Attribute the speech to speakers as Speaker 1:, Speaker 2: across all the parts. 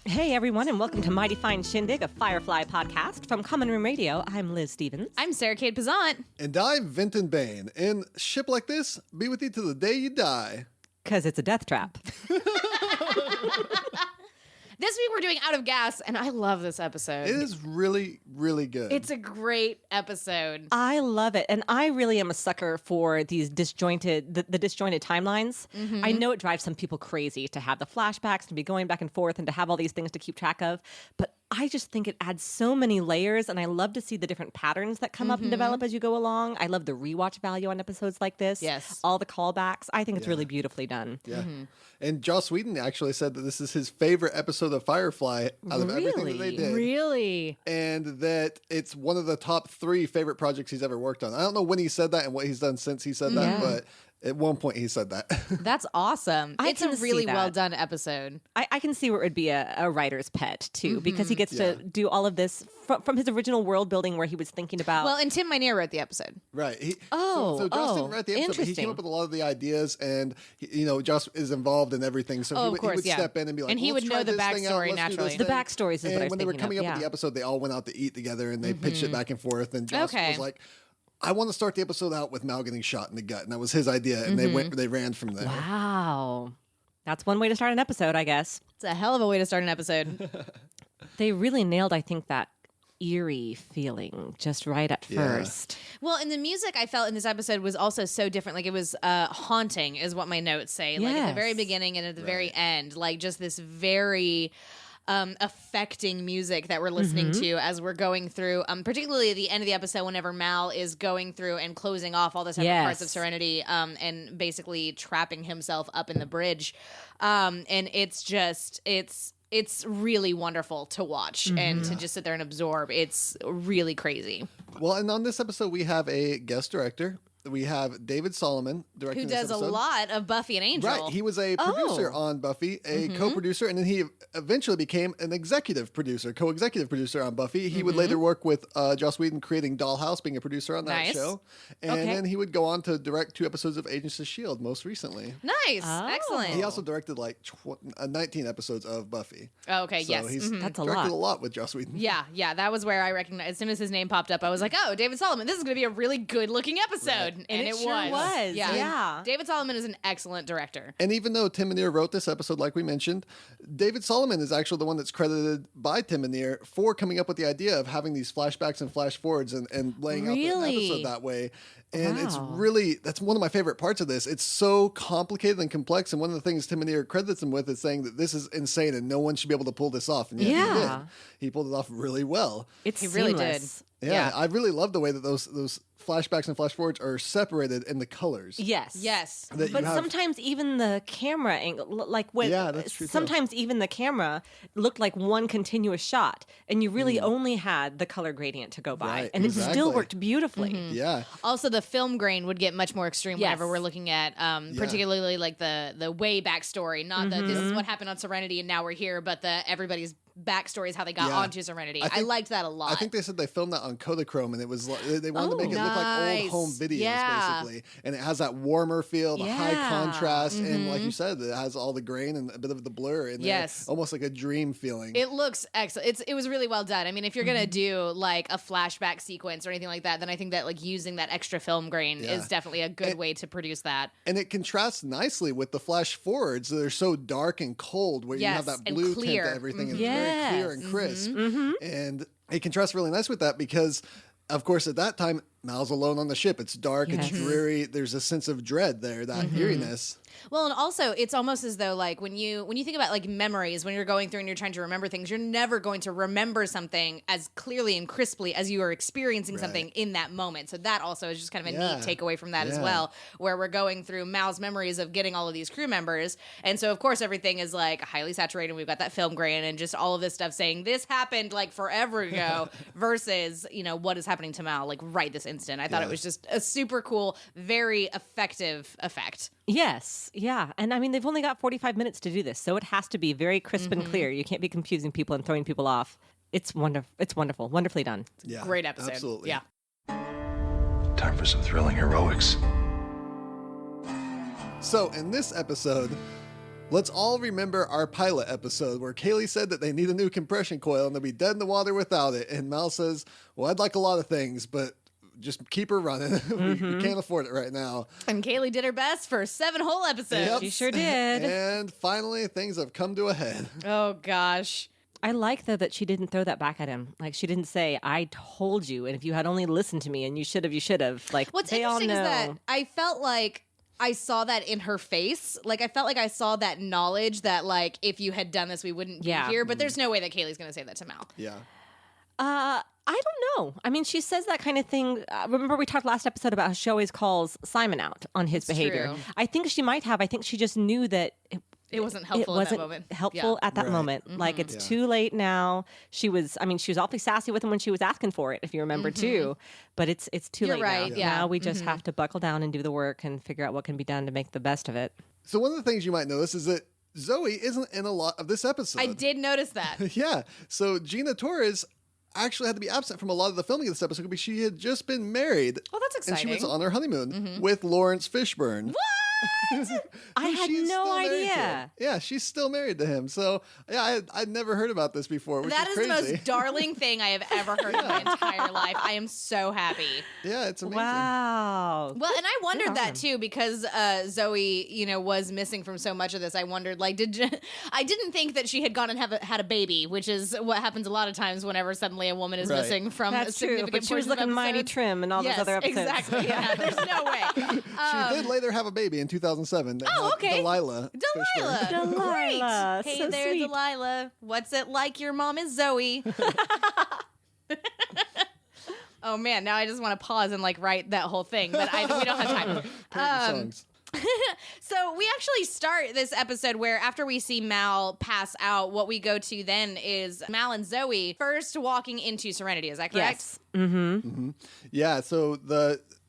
Speaker 1: Hey, everyone, and welcome to Mighty Fine Shindig, a Firefly podcast. From Common Room Radio, I'm Liz Stevens.
Speaker 2: I'm Sarah Kate Pazant.
Speaker 3: And I'm Vinton Bain. And ship like this, be with you till the day you die.
Speaker 1: Because it's a death trap.
Speaker 2: This week we're doing Out of Gas, and I love this episode.
Speaker 3: It is really, really good.
Speaker 2: It's a great episode.
Speaker 1: I love it. And I really am a sucker for these disjointed, the disjointed timelines. Mm-hmm. I know it drives some people crazy to have the flashbacks, to be going back and forth, and to have all these things to keep track of. But I just think it adds so many layers, and I love to see the different patterns that come up and develop as you go along. I love the rewatch value on episodes like this.
Speaker 2: Yes.
Speaker 1: All the callbacks. I think it's really beautifully done.
Speaker 3: Yeah. And Joss Whedon actually said that this is his favorite episode of Firefly out of everything that they did.
Speaker 2: Really?
Speaker 3: And that it's one of the top 3 favorite projects he's ever worked on. I don't know when he said that and what he's done since he said that, but at one point he said that.
Speaker 2: That's awesome. It's a really well done episode.
Speaker 1: I can see where it would be a writer's pet, too, because he gets to do all of this from his original world building where he was thinking about...
Speaker 2: Well, and Tim Minear wrote the episode.
Speaker 3: Right. So Joss didn't write the episode, but he came up with a lot of the ideas, and, Joss is involved in everything, so he would step in and be like,
Speaker 2: and he would know the backstory naturally.
Speaker 1: The backstories is what I was thinking of.
Speaker 3: And when they were coming up with the episode, they all went out to eat together, and they pitched it back and forth, and Joss was like... I want to start the episode out with Mal getting shot in the gut, and that was his idea, and they ran from there.
Speaker 1: Wow. That's one way to start an episode, I guess.
Speaker 2: It's a hell of a way to start an episode.
Speaker 1: They really nailed, I think, that eerie feeling just right at first.
Speaker 2: Well, and the music I felt in this episode was also so different. Like, it was haunting, is what my notes say. Like, at the very beginning and at the very end, like, just this very... affecting music that we're listening to as we're going through, particularly at the end of the episode whenever Mal is going through and closing off all the separate parts of Serenity and basically trapping himself up in the bridge. And it's just, it's really wonderful to watch and to just sit there and absorb. It's really crazy.
Speaker 3: Well, and on this episode, we have a guest director. We have David Solomon directing
Speaker 2: who
Speaker 3: this
Speaker 2: does
Speaker 3: episode.
Speaker 2: A lot of Buffy and Angel.
Speaker 3: Right. He was a producer on Buffy, a co-producer, and then he eventually became an executive producer, co-executive producer on Buffy. He would later work with Joss Whedon creating Dollhouse, being a producer on that show. And then he would go on to direct 2 episodes of Agents of S.H.I.E.L.D. most recently.
Speaker 2: Nice. Excellent.
Speaker 3: He also directed like 19 episodes of Buffy.
Speaker 2: Oh, okay,
Speaker 3: so
Speaker 2: yes.
Speaker 3: he's
Speaker 1: That's
Speaker 3: directed a lot with Joss Whedon.
Speaker 2: Yeah. That was where I recognized, as soon as his name popped up, I was like, oh, David Solomon, this is going to be a really good-looking episode.
Speaker 3: Right.
Speaker 2: And it
Speaker 1: sure was. Yeah.
Speaker 2: David Solomon is an excellent director.
Speaker 3: And even though Tim Minear wrote this episode, like we mentioned, David Solomon is actually the one that's credited by Tim Minear for coming up with the idea of having these flashbacks and flash forwards and laying out the episode that way. And it's really, that's one of my favorite parts of this. It's so complicated and complex. And one of the things Tim Minear credits him with is saying that this is insane and no one should be able to pull this off. And yet he did. He pulled it off really well.
Speaker 1: He
Speaker 2: really did.
Speaker 3: Yeah, I really love the way that those flashbacks and flash forwards are separated in the colors.
Speaker 1: Yes.
Speaker 3: That
Speaker 1: But sometimes even the camera angle, like when
Speaker 3: that's true
Speaker 1: sometimes even the camera looked like one continuous shot, and you really only had the color gradient to go by,
Speaker 3: Right,
Speaker 1: and it still worked beautifully.
Speaker 3: Yeah.
Speaker 2: Also, the film grain would get much more extreme whenever we're looking at, particularly like the way back story. Not that this is what happened on Serenity and now we're here, but everybody's backstory is how they got onto Serenity. I liked that a lot.
Speaker 3: I think they said they filmed that on Kodachrome, and it was they wanted to make it look like old home videos, basically. And it has that warmer feel, the high contrast, and like you said, it has all the grain and a bit of the blur in there. Almost like a dream feeling.
Speaker 2: It looks excellent. It was really well done. I mean, if you're gonna do like a flashback sequence or anything like that, then I think that like using that extra film grain is definitely a good way to produce that. And
Speaker 3: it contrasts nicely with the flash forwards that are so dark and cold, where you have that blue tint to everything. And very clear and crisp. And it contrasts really nice with that because, of course, at that time, Mal's alone on the ship. It's dark, it's dreary. There's a sense of dread there, that eeriness.
Speaker 2: Well, and also it's almost as though like when you think about like memories, when you're going through and you're trying to remember things, you're never going to remember something as clearly and crisply as you are experiencing something in that moment. So that also is just kind of a neat takeaway from that as well, where we're going through Mal's memories of getting all of these crew members. And so of course everything is like highly saturated. We've got that film grain and just all of this stuff saying this happened like forever ago versus, what is happening to Mal like right this instant. I thought it was just a super cool, very effective effect.
Speaker 1: Yes. Yeah. And I mean, they've only got 45 minutes to do this, so it has to be very crisp and clear. You can't be confusing people and throwing people off. It's wonderful. It's wonderful. Wonderfully done.
Speaker 3: Yeah,
Speaker 2: great episode.
Speaker 3: Absolutely.
Speaker 2: Yeah.
Speaker 4: Time for some thrilling heroics.
Speaker 3: So in this episode, Let's all remember our pilot episode where Kaylee said that they need a new compression coil and they'll be dead in the water without it. And Mal says, well, I'd like a lot of things, but just keep her running. We can't afford it right now.
Speaker 2: And Kaylee did her best for 7 whole episodes.
Speaker 3: Yep.
Speaker 1: She sure did.
Speaker 3: And finally, things have come to a head.
Speaker 2: Oh, gosh.
Speaker 1: I like, though, that she didn't throw that back at him. Like, she didn't say, I told you, and if you had only listened to me, and you should have, you should have. Like,
Speaker 2: What's
Speaker 1: they all
Speaker 2: interesting
Speaker 1: know.
Speaker 2: is that I felt like I saw that in her face. Like, I felt like I saw that knowledge that, like, if you had done this, we wouldn't be here. But there's no way that Kaylee's going to say that to Mal.
Speaker 3: Yeah.
Speaker 1: I don't know. I mean, she says that kind of thing. Remember we talked last episode about how she always calls Simon out on his behavior.
Speaker 2: true.
Speaker 1: I think she might have. I think she just knew that
Speaker 2: It wasn't helpful
Speaker 1: it wasn't
Speaker 2: in that moment.
Speaker 1: helpful at that
Speaker 3: Right.
Speaker 1: moment. Like, it's too late now. She was awfully sassy with him when she was asking for it, if you remember too. But it's too
Speaker 2: You're
Speaker 1: late
Speaker 2: right,
Speaker 1: now.
Speaker 2: yeah.
Speaker 1: Now we just have to buckle down and do the work and figure out what can be done to make the best of it.
Speaker 3: So one of the things you might notice is that Zoe isn't in a lot of this episode.
Speaker 2: I did notice that.
Speaker 3: Yeah. So Gina Torres actually had to be absent from a lot of the filming of this episode because she had just been married.
Speaker 2: Oh, that's
Speaker 3: And
Speaker 2: exciting.
Speaker 3: she was on her honeymoon with Lawrence Fishburne.
Speaker 1: I had
Speaker 3: She's
Speaker 1: no
Speaker 3: still married to
Speaker 1: idea.
Speaker 3: him. Yeah, she's still married to him. So, yeah, I'd never heard about this before, which
Speaker 2: That
Speaker 3: is
Speaker 2: is
Speaker 3: crazy.
Speaker 2: the most darling thing I have ever heard in my entire life. I am so happy.
Speaker 3: Yeah, it's amazing.
Speaker 1: Wow.
Speaker 2: Well, and I wondered
Speaker 1: on
Speaker 2: that
Speaker 1: him.
Speaker 2: too because Zoe, was missing from so much of this. I wondered, like, I didn't think that she had gone and had a baby, which is what happens a lot of times whenever suddenly a woman is
Speaker 3: Right.
Speaker 2: missing from a
Speaker 1: That's true.
Speaker 2: significant
Speaker 1: But she was
Speaker 2: portion of
Speaker 1: looking mighty
Speaker 2: episodes.
Speaker 1: trim in all
Speaker 2: Yes,
Speaker 1: those other episodes.
Speaker 2: exactly. Yeah, there's no way.
Speaker 3: She did later have a baby in 2007. That
Speaker 2: Oh,
Speaker 3: had
Speaker 2: okay.
Speaker 3: Delilah. Fishburne.
Speaker 1: Delilah,
Speaker 2: Great. Hey
Speaker 1: so
Speaker 2: there,
Speaker 1: sweet.
Speaker 2: Delilah. What's it like? Your mom is Zoe. Oh man, now I just want to pause and like write that whole thing, but we don't have time.
Speaker 3: Parody songs.
Speaker 2: So we actually start this episode where after we see Mal pass out, what we go to then is Mal and Zoe first walking into Serenity. Is that correct?
Speaker 1: Yes. Mm-hmm.
Speaker 3: Yeah, so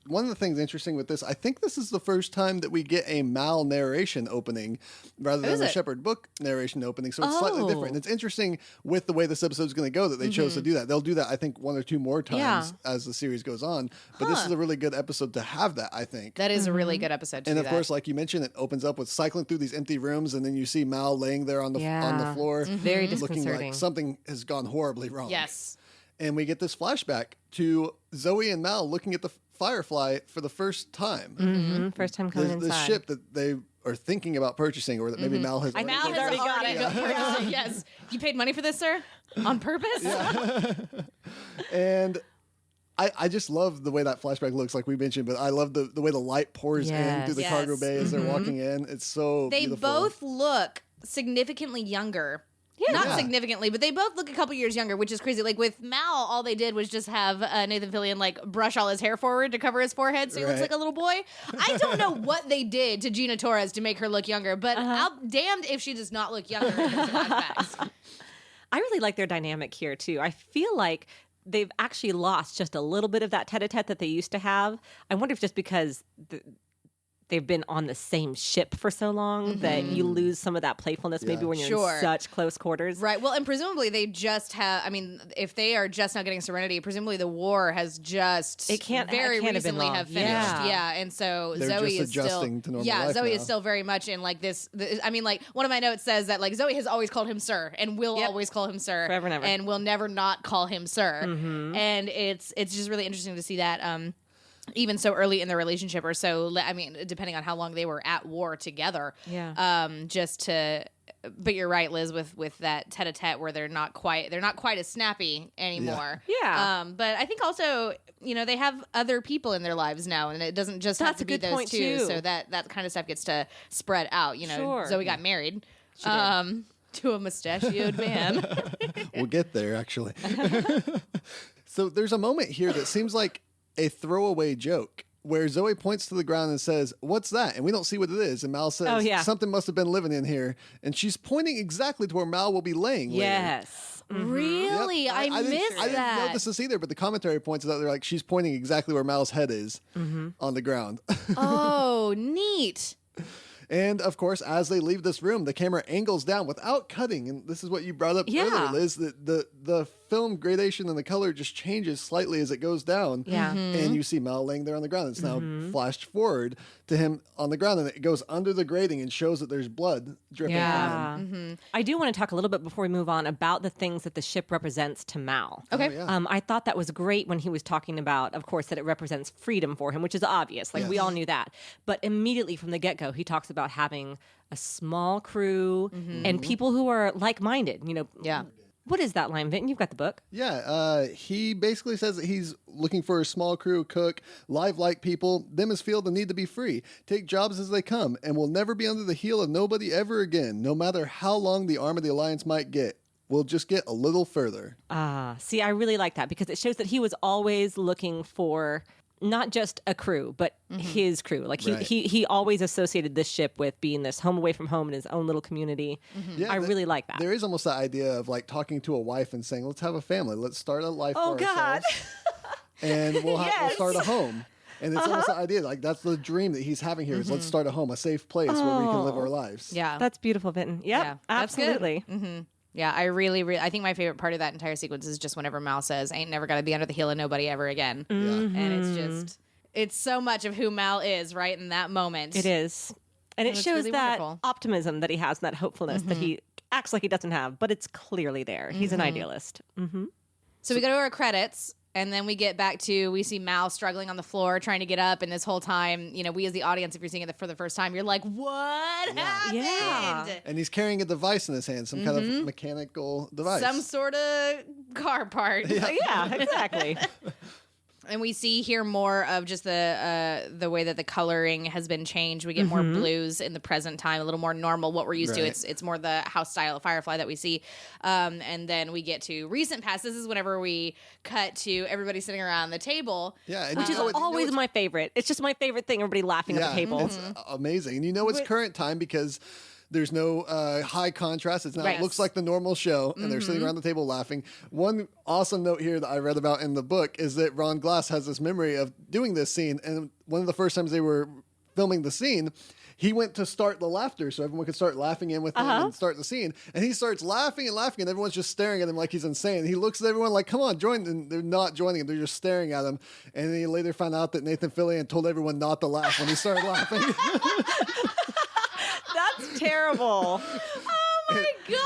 Speaker 3: one of the things interesting with this, I think this is the first time that we get a Mal narration opening rather
Speaker 2: is
Speaker 3: than a
Speaker 2: it?
Speaker 3: Shepherd book narration opening. So it's slightly different. And it's interesting with the way this episode's going to go that they chose to do that. They'll do that, I think, 1 or 2 more times as the series goes on. But this is a really good episode to have that, I think.
Speaker 2: That is a really good episode to
Speaker 3: And
Speaker 2: do
Speaker 3: of
Speaker 2: that.
Speaker 3: course, like you mentioned, it opens up with cycling through these empty rooms, and then you see Mal laying there on the floor,
Speaker 1: Very
Speaker 3: looking
Speaker 1: disconcerting.
Speaker 3: like something has gone horribly wrong.
Speaker 2: Yes.
Speaker 3: And we get this flashback to Zoe and Mal looking at the Firefly for the first time.
Speaker 1: Mm-hmm. First time coming
Speaker 3: The
Speaker 1: inside.
Speaker 3: ship that they are thinking about purchasing, or that maybe Mal has
Speaker 2: Mal
Speaker 3: already
Speaker 2: has
Speaker 3: purchased.
Speaker 2: already purchased it. Yes. You paid money for this, sir? On purpose?
Speaker 3: And I just love the way that flashback looks, like we mentioned, but I love the way the light pours in through the
Speaker 2: Yes.
Speaker 3: cargo bay as they're walking in. It's so
Speaker 2: They
Speaker 3: beautiful.
Speaker 2: both look significantly younger. Not significantly, but they both look a couple years younger, which is crazy. Like with Mal, all they did was just have Nathan Fillion like brush all his hair forward to cover his forehead, so he looks
Speaker 3: Right.
Speaker 2: like a little boy. I don't know what they did to Gina Torres to make her look younger, but I'm damned if she does not look younger in those flashbacks.
Speaker 1: I really like their dynamic here too. I feel like they've actually lost just a little bit of that tete-a-tete that they used to have. I wonder if just because they've been on the same ship for so long that you lose some of that playfulness maybe when you're
Speaker 2: Sure.
Speaker 1: in such close quarters.
Speaker 2: Right. Well, and presumably they just have. I mean, if they are just now getting Serenity, presumably the war has just
Speaker 1: It can't
Speaker 2: very
Speaker 1: have been
Speaker 2: recently
Speaker 1: long.
Speaker 2: have finished.
Speaker 1: Yeah.
Speaker 2: Yeah, and so
Speaker 3: They're
Speaker 2: Zoe
Speaker 3: just
Speaker 2: is still
Speaker 3: adjusting to normal life
Speaker 2: Zoe
Speaker 3: now.
Speaker 2: is still very much in like this. I mean, like one of my notes says that like Zoe has always called him sir and will always call him sir
Speaker 1: Forever and ever.
Speaker 2: and will never not call him sir. And it's just really interesting to see that. Even so early in their relationship, or so, I mean, depending on how long they were at war together.
Speaker 1: Yeah.
Speaker 2: Just to, but you're right, Liz, with that tete-a-tete where they're not quite as snappy anymore.
Speaker 1: Yeah.
Speaker 2: But I think also, they have other people in their lives now, and it doesn't just have
Speaker 1: That's
Speaker 2: to
Speaker 1: a
Speaker 2: be
Speaker 1: good
Speaker 2: those
Speaker 1: point,
Speaker 2: two.
Speaker 1: too.
Speaker 2: So that kind of stuff gets to spread out.
Speaker 1: Sure.
Speaker 2: Zoe got married. To a mustachioed man.
Speaker 3: We'll get there, actually. So there's a moment here that seems like a throwaway joke where Zoe points to the ground and says, "What's that?" And we don't see what it is. And Mal says,
Speaker 1: Oh, yeah.
Speaker 3: "Something must have been living in here." And she's pointing exactly to where Mal will be laying later.
Speaker 1: Yes.
Speaker 2: Really?
Speaker 3: Yep.
Speaker 2: I
Speaker 3: didn't-
Speaker 2: missed
Speaker 3: I didn't
Speaker 2: that.
Speaker 3: notice this either, but the commentary points it out. They're like, she's pointing exactly where Mal's head is on the ground.
Speaker 2: Oh, neat.
Speaker 3: And of course, as they leave this room, the camera angles down without cutting. And this is what you brought up
Speaker 1: Yeah.
Speaker 3: earlier, Liz, that the film gradation and the color just changes slightly as it goes down.
Speaker 1: Yeah.
Speaker 3: And you see Mal laying there on the ground. It's now flashed forward to him on the ground, and it goes under the grating and shows that there's blood dripping from him.
Speaker 1: Yeah. I do want to talk a little bit before we move on about the things that the ship represents to Mal.
Speaker 2: Okay.
Speaker 3: Oh, yeah.
Speaker 1: I thought that was great when he was talking about, of course, that it represents freedom for him, which is obvious. Like, we
Speaker 3: Yes.
Speaker 1: all knew that. But immediately from the get-go, he talks about having a small crew and people who are like-minded. You know,
Speaker 2: Yeah.
Speaker 1: what is that line, Vinton? You've got the book.
Speaker 3: Yeah, he basically says that he's looking for a small crew, cook, live-like people, them as feel the need to be free, take jobs as they come, and will never be under the heel of nobody ever again, no matter how long the arm of the Alliance might get. We'll just get a little further.
Speaker 1: See, I really like that because it shows that he was always looking for not just a crew, but his crew. Like
Speaker 3: Right.
Speaker 1: he always associated this ship with being this home away from home in his own little community.
Speaker 3: Yeah,
Speaker 1: I really like that.
Speaker 3: There is almost that idea of like talking to a wife and saying, let's have a family, let's start a life
Speaker 1: Oh,
Speaker 3: for
Speaker 1: God.
Speaker 3: ourselves, and we'll
Speaker 1: Yes.
Speaker 3: start a home. And it's almost the idea, like that's the dream that he's having here is let's start a home, a safe place where we can live our lives.
Speaker 2: Yeah.
Speaker 1: That's beautiful, Vinton. Yep,
Speaker 2: Yeah, that's good.
Speaker 1: absolutely.
Speaker 2: Yeah, I really, I think my favorite part of that entire sequence is just whenever Mal says, "Ain't never gotta be under the heel of nobody ever again," and it's so much of who Mal is right in that moment.
Speaker 1: It is. And it
Speaker 2: it's
Speaker 1: shows
Speaker 2: really
Speaker 1: that
Speaker 2: wonderful.
Speaker 1: optimism that he has and that hopefulness that he acts like he doesn't have, but it's clearly there. He's an idealist.
Speaker 2: So we go to our credits, and then we get back to we see Mal struggling on the floor trying to get up, and this whole time, you know, we as the audience, if you're seeing it for the first time, you're like, "What happened?"
Speaker 1: Yeah.
Speaker 3: And he's carrying a device in his hand, some kind of mechanical device.
Speaker 2: Some sort of car part.
Speaker 1: Yeah, exactly.
Speaker 2: And we hear more of just the way that the coloring has been changed. We get more blues in the present time, a little more normal. What we're used to,
Speaker 3: Right.
Speaker 2: it's more the house style of Firefly that we see. And then we get to recent past. This is whenever we cut to everybody sitting around the table.
Speaker 3: Yeah, and
Speaker 1: Which
Speaker 3: you
Speaker 1: is
Speaker 3: know what- you know
Speaker 1: always
Speaker 3: what's-
Speaker 1: my favorite. It's just my favorite thing, everybody laughing at the table.
Speaker 3: It's amazing. And you know it's current time because there's no high contrast. It's now
Speaker 2: Right.
Speaker 3: it looks like the normal show, and they're sitting around the table laughing. One awesome note here that I read about in the book is that Ron Glass has this memory of doing this scene, and one of the first times they were filming the scene, he went to start the laughter so everyone could start laughing in with him and start the scene. And he starts laughing and laughing, and everyone's just staring at him like he's insane. He looks at everyone like, come on, join. And they're not joining him. They're just staring at him. And then he later found out that Nathan Fillion told everyone not to laugh when he started laughing.
Speaker 1: That's terrible.
Speaker 2: Oh my gosh,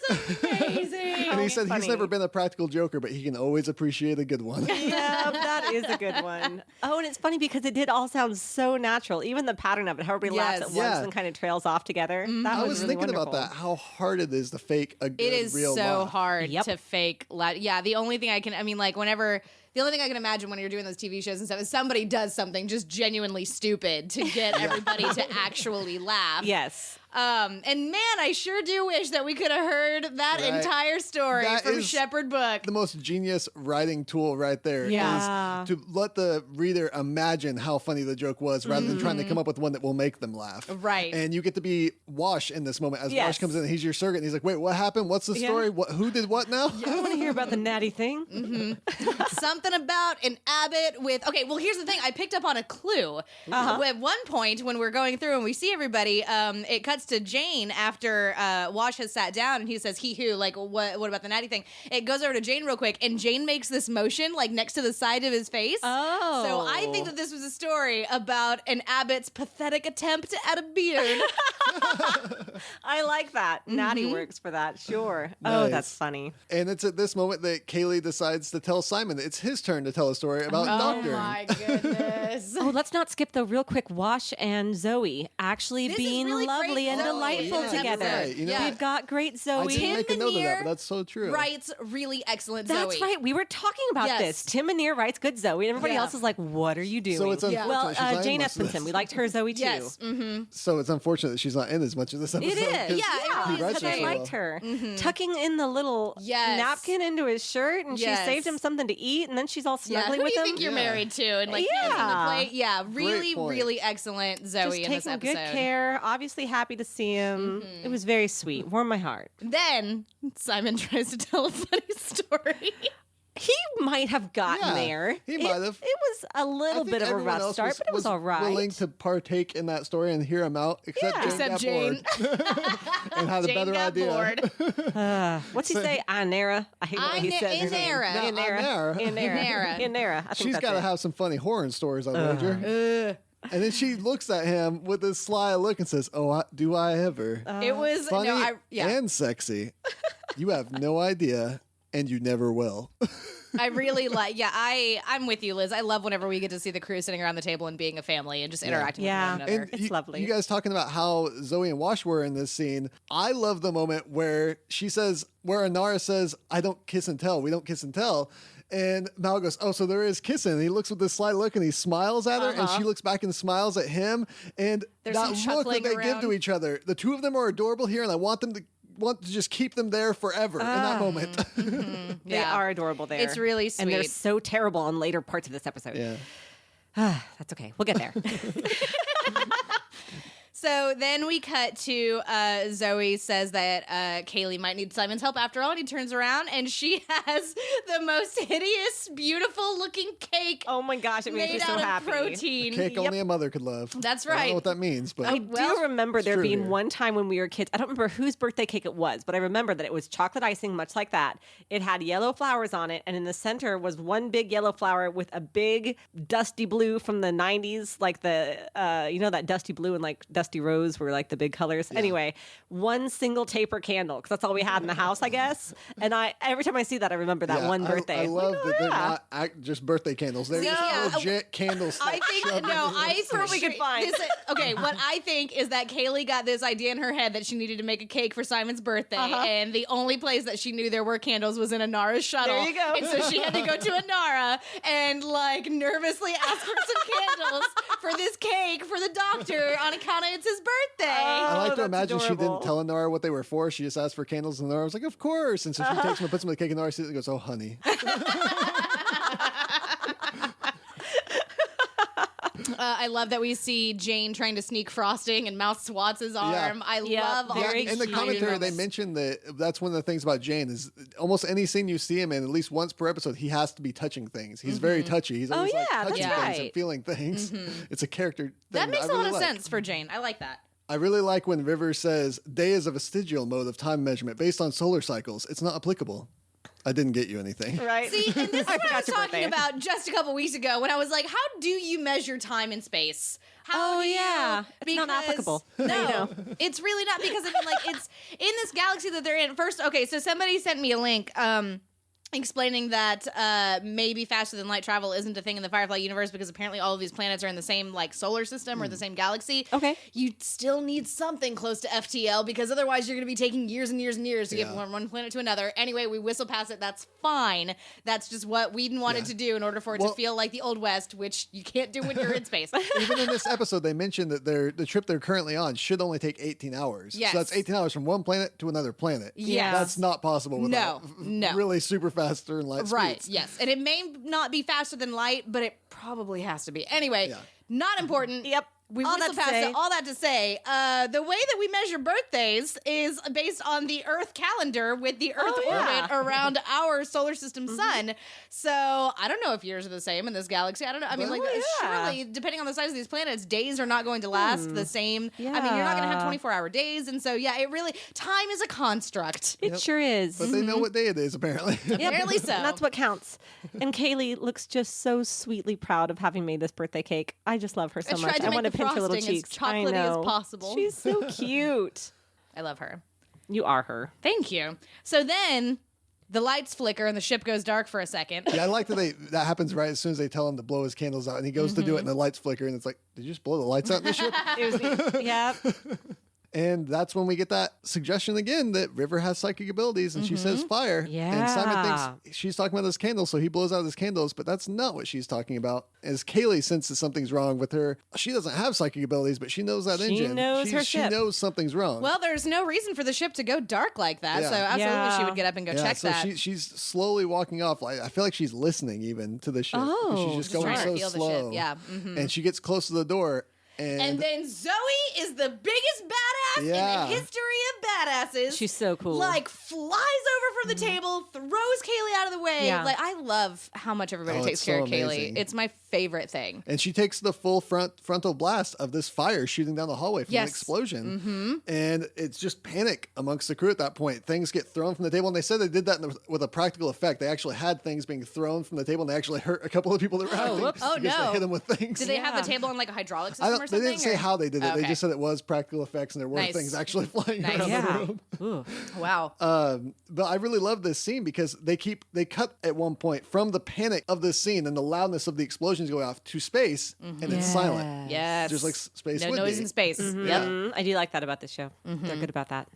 Speaker 2: that's amazing.
Speaker 3: And he said
Speaker 1: funny.
Speaker 3: he's never been a practical joker, but he can always appreciate a good one.
Speaker 1: Yeah, that is a good one. Oh, and it's funny because it did all sound so natural. Even the pattern of it, how everybody laughs at
Speaker 2: Yes.
Speaker 1: once
Speaker 3: Yeah.
Speaker 1: and kind of trails off together. That
Speaker 3: I
Speaker 1: was
Speaker 3: was
Speaker 1: really
Speaker 3: thinking about
Speaker 1: wonderful.
Speaker 3: that, how hard it is to fake a good
Speaker 2: It is
Speaker 3: real
Speaker 2: so
Speaker 3: laugh.
Speaker 2: hard
Speaker 1: Yep.
Speaker 2: to fake. Yeah, the only thing I can, the only thing I can imagine when you're doing those TV shows and stuff is somebody does something just genuinely stupid to get everybody to actually laugh.
Speaker 1: Yes.
Speaker 2: And man, I sure do wish that we could have heard that
Speaker 3: Right.
Speaker 2: entire story
Speaker 3: That
Speaker 2: from
Speaker 3: is
Speaker 2: Shepherd Book.
Speaker 3: The most genius writing tool right there is
Speaker 1: Yeah.
Speaker 3: to let the reader imagine how funny the joke was rather than trying to come up with one that will make them laugh.
Speaker 2: Right.
Speaker 3: And you get to be Wash in this moment as
Speaker 1: Yes.
Speaker 3: Wash comes in and he's your surrogate and he's like, wait, what happened? What's the
Speaker 1: Yeah.
Speaker 3: story? Who did what now?
Speaker 1: I want to hear about the natty thing.
Speaker 2: Something about an abbot with. Okay, well, here's the thing. I picked up on a clue. At one point, when we're going through and we see everybody, it cuts to Jayne after Wash has sat down and he says, "He who, like, what about the natty thing?" It goes over to Jayne real quick, and Jayne makes this motion, like, next to the side of his face.
Speaker 1: Oh.
Speaker 2: So I think that this was a story about an abbot's pathetic attempt at a beard.
Speaker 1: I like that. Natty works for that. Sure. Oh,
Speaker 3: Nice.
Speaker 1: that's funny.
Speaker 3: And it's at this moment that Kaylee decides to tell Simon that it's his turn to tell a story about
Speaker 2: Oh
Speaker 3: doctoring.
Speaker 2: my goodness.
Speaker 1: Oh, let's not skip though, real quick. Wash and Zoe actually
Speaker 2: This is
Speaker 1: being
Speaker 2: really
Speaker 1: lovely
Speaker 2: great
Speaker 1: and
Speaker 2: Zoe
Speaker 1: delightful
Speaker 3: yeah,
Speaker 1: together.
Speaker 3: right. You know,
Speaker 2: Yeah.
Speaker 1: We've got great
Speaker 3: I
Speaker 1: Zoe.
Speaker 3: didn't make a note of that,
Speaker 2: Veneer
Speaker 3: but that's so true.
Speaker 2: Writes really excellent
Speaker 1: That's
Speaker 2: Zoe.
Speaker 1: right. We were talking about
Speaker 2: Yes.
Speaker 1: this. Tim Minear writes good Zoe, and everybody
Speaker 2: Yeah.
Speaker 1: else is like, "What are you doing?"
Speaker 3: So it's unfortunate
Speaker 1: well,
Speaker 3: she's not in
Speaker 1: Jane
Speaker 3: most of
Speaker 1: Espenson.
Speaker 3: this.
Speaker 1: We liked her Zoe too.
Speaker 2: Yes.
Speaker 3: So it's unfortunate that she's not in as much of this episode.
Speaker 1: It is.
Speaker 3: 'cause
Speaker 2: Yeah, it
Speaker 1: Yeah,
Speaker 2: really
Speaker 3: he writes
Speaker 1: because
Speaker 3: her
Speaker 1: I
Speaker 3: so
Speaker 1: liked
Speaker 3: well.
Speaker 1: her tucking in the little
Speaker 2: Yes.
Speaker 1: napkin into his shirt, and
Speaker 2: Yes.
Speaker 1: she saved him something to eat, and then she's all
Speaker 2: Yeah,
Speaker 1: snuggling
Speaker 2: who
Speaker 1: with
Speaker 2: do you
Speaker 1: him.
Speaker 2: think you're
Speaker 3: Yeah.
Speaker 2: married to? And like
Speaker 1: Yeah.
Speaker 2: passing the plate. Yeah, really,
Speaker 3: point.
Speaker 2: really excellent Zoe
Speaker 1: Just
Speaker 2: in this
Speaker 1: taking
Speaker 2: episode.
Speaker 1: good care. Obviously happy to see him. It was very sweet. Warmed my heart.
Speaker 2: Then Simon tries to tell a funny story.
Speaker 1: He might have gotten there.
Speaker 3: He might have.
Speaker 1: It was a little bit of a rough start, but it was all right.
Speaker 3: Willing to partake in that story and hear him out, except Jayne got bored and had a
Speaker 2: Jayne
Speaker 3: better
Speaker 2: got
Speaker 3: idea.
Speaker 2: Bored.
Speaker 1: What's he say? Anera. I hate what he says.
Speaker 2: Inera.
Speaker 1: Inera. I think
Speaker 3: She's got to have some funny horror stories, I wager. And then she looks at him with this sly look and says, "Oh, do I ever?"
Speaker 2: It was
Speaker 3: Funny
Speaker 2: and
Speaker 3: sexy. You have no idea, and you never will.
Speaker 2: I really like. Yeah, I'm with you, Liz. I love whenever we get to see the crew sitting around the table and being a family and just interacting with one another.
Speaker 3: And
Speaker 1: it's lovely.
Speaker 3: You guys talking about how Zoe and Wash were in this scene. I love the moment where she says, where Inara says, "I don't kiss and tell. We don't kiss and tell." And Mal goes, "Oh, so there is kissing." And he looks with this sly look and he smiles at her, and she looks back and smiles at him. And
Speaker 2: There's
Speaker 3: that
Speaker 2: some
Speaker 3: look that
Speaker 2: chuckling
Speaker 3: they
Speaker 2: around.
Speaker 3: give to each other, the two of them are adorable here, and I want to just keep them there forever in that moment.
Speaker 1: They are adorable there.
Speaker 2: It's really sweet.
Speaker 1: And they're so terrible in later parts of this episode.
Speaker 3: Yeah.
Speaker 1: That's okay. We'll get there.
Speaker 2: So then we cut to Zoe says that Kaylee might need Simon's help after all, and he turns around and she has the most hideous, beautiful looking cake.
Speaker 1: Oh my gosh, it makes me
Speaker 2: made
Speaker 1: so
Speaker 2: out
Speaker 1: happy.
Speaker 2: of protein.
Speaker 3: Cake only a mother could love.
Speaker 2: That's
Speaker 3: I don't
Speaker 2: right.
Speaker 3: know what that means, but
Speaker 1: I do remember there
Speaker 3: true
Speaker 1: being
Speaker 3: here.
Speaker 1: one time when we were kids. I don't remember whose birthday cake it was, but I remember that it was chocolate icing, much like that. It had yellow flowers on it, and in the center was one big yellow flower with a big dusty blue from the 90s, like the, that dusty blue and like dusty rose were like the big colors. Anyway, one single taper candle, because that's all we had in the house, I guess. And every time I see that, I remember that one birthday.
Speaker 3: I love that they're not just birthday candles. They're just legit candles.
Speaker 2: I think
Speaker 1: we could find.
Speaker 2: What I think is that Kaylee got this idea in her head that she needed to make a cake for Simon's birthday, and the only place that she knew there were candles was in Anara's shuttle.
Speaker 1: There you go.
Speaker 2: And so she had to go to Anara and like nervously ask for some candles for this cake for the doctor on account of it's his birthday.
Speaker 3: I like to
Speaker 1: that's
Speaker 3: imagine she
Speaker 1: adorable.
Speaker 3: didn't tell Nora what they were for. She just asked for candles, and Nora was like, "Of course." And so she takes them and puts them in the cake, and Nora sees it and goes, "Oh, honey."
Speaker 2: I love that we see Jayne trying to sneak frosting and Mouse swats his arm. I love all
Speaker 1: very
Speaker 2: these
Speaker 3: In the
Speaker 2: tiny
Speaker 3: commentary, they
Speaker 2: moments.
Speaker 3: mentioned that that's one of the things about Jayne is almost any scene you see him in, at least once per episode, he has to be touching things. He's very touchy. He's always like
Speaker 1: yeah,
Speaker 3: touching
Speaker 1: that's
Speaker 3: things and
Speaker 1: right.
Speaker 3: feeling things. It's a character thing
Speaker 2: That makes
Speaker 3: I
Speaker 2: a lot
Speaker 3: really
Speaker 2: of
Speaker 3: like.
Speaker 2: sense for Jayne. I like that.
Speaker 3: I really like when River says, "Day is a vestigial mode of time measurement based on solar cycles. It's not applicable." I didn't get you anything.
Speaker 1: Right?
Speaker 2: See, and this is what I
Speaker 1: forgot
Speaker 2: was
Speaker 1: your
Speaker 2: talking
Speaker 1: birthday.
Speaker 2: about just a couple weeks ago when I was like, how do you measure time and space? How do you?
Speaker 1: It's not applicable.
Speaker 2: No, it's really not, because I mean, like, it's in this galaxy that they're in. First, okay, so somebody sent me a link explaining that maybe faster than light travel isn't a thing in the Firefly universe because apparently all of these planets are in the same like solar system or the same galaxy.
Speaker 1: Okay.
Speaker 2: You still need something close to FTL because otherwise you're going to be taking years and years and years to get from one planet to another. Anyway, we whistle past it. That's fine. That's just what Whedon wanted to do in order for it to feel like the Old West, which you can't do when you're in space.
Speaker 3: Even in this episode, they mentioned that the trip they're currently on should only take 18 hours.
Speaker 2: Yes.
Speaker 3: So that's 18 hours from one planet to another planet.
Speaker 2: Yes.
Speaker 3: That's not possible without
Speaker 2: No.
Speaker 3: really super fast or light
Speaker 2: Right,
Speaker 3: speeds.
Speaker 2: yes. And it may not be faster than light, but it probably has to be. Anyway, not important.
Speaker 1: Yep.
Speaker 2: We
Speaker 1: All
Speaker 2: whistle
Speaker 1: that to
Speaker 2: past
Speaker 1: say.
Speaker 2: it. All that to say, the way that we measure birthdays is based on the Earth calendar with the Earth orbit around our solar system sun. So I don't know if years are the same in this galaxy. I don't know. I mean, surely, depending on the size of these planets, days are not going to last the same. I mean, you're not going to have 24-hour days. And so, yeah, it really, time is a construct.
Speaker 1: It sure is.
Speaker 3: But they know what day it is, apparently.
Speaker 2: Apparently so.
Speaker 1: And that's what counts. And Kaylee looks just so sweetly proud of having made this birthday cake. I just love her so much. I want to pinch her little
Speaker 2: frosting
Speaker 1: cheeks.
Speaker 2: as chocolatey
Speaker 1: I know.
Speaker 2: as possible.
Speaker 1: She's so cute.
Speaker 2: I love her.
Speaker 1: You are her.
Speaker 2: Thank you. So then the lights flicker and the ship goes dark for a second.
Speaker 3: Yeah, I like that happens right as soon as they tell him to blow his candles out, and he goes to do it, and the lights flicker, and it's like, did you just blow the lights out in the ship?
Speaker 1: Yeah.
Speaker 3: And that's when we get that suggestion again that River has psychic abilities, and she says fire. And Simon
Speaker 1: Yeah.
Speaker 3: thinks she's talking about his candles, so he blows out his candles, but that's not what she's talking about. As Kaylee senses something's wrong with her, she doesn't have psychic abilities, but she knows that
Speaker 1: She
Speaker 3: engine.
Speaker 1: knows her
Speaker 3: She
Speaker 1: ship.
Speaker 3: knows something's wrong.
Speaker 2: Well, there's no reason for the ship to go dark like that,
Speaker 3: Yeah.
Speaker 2: so absolutely she would get up and go check
Speaker 3: so
Speaker 2: that.
Speaker 3: she's slowly walking off. Like, I feel like she's listening even to the ship. 'cause she's just going
Speaker 2: trying to
Speaker 3: so
Speaker 2: feel the
Speaker 3: slow.
Speaker 2: ship. Yeah.
Speaker 3: And she gets close to the door.
Speaker 2: And then Zoe is the biggest badass in the history of badasses.
Speaker 1: She's so cool.
Speaker 2: Like, flies over from the table, throws Kaylee out of the way.
Speaker 1: Yeah.
Speaker 2: Like, I love how much everybody takes care of Kaylee.
Speaker 3: Amazing.
Speaker 2: It's my favorite thing.
Speaker 3: And she takes the full frontal blast of this fire shooting down the hallway from an explosion. And it's just panic amongst the crew at that point. Things get thrown from the table. And they said they did that with a practical effect. They actually had things being thrown from the table, and they actually hurt a couple of people that were acting.
Speaker 2: Oh,
Speaker 3: because
Speaker 2: no.
Speaker 3: they hit them with things.
Speaker 2: Did they have the table on like a hydraulic system or something?
Speaker 3: They didn't say how they did it.
Speaker 2: Okay.
Speaker 3: They just said it was practical effects, and there were things actually flying around the room.
Speaker 2: Wow.
Speaker 3: But I really love this scene because they cut at one point from the panic of this scene and the loudness of the explosions going off to space, and it's silent.
Speaker 2: Yes.
Speaker 3: Just like space.
Speaker 2: No
Speaker 3: would
Speaker 2: noise
Speaker 3: be.
Speaker 2: in space. Yep.
Speaker 1: I do like that about this show. They're good about that.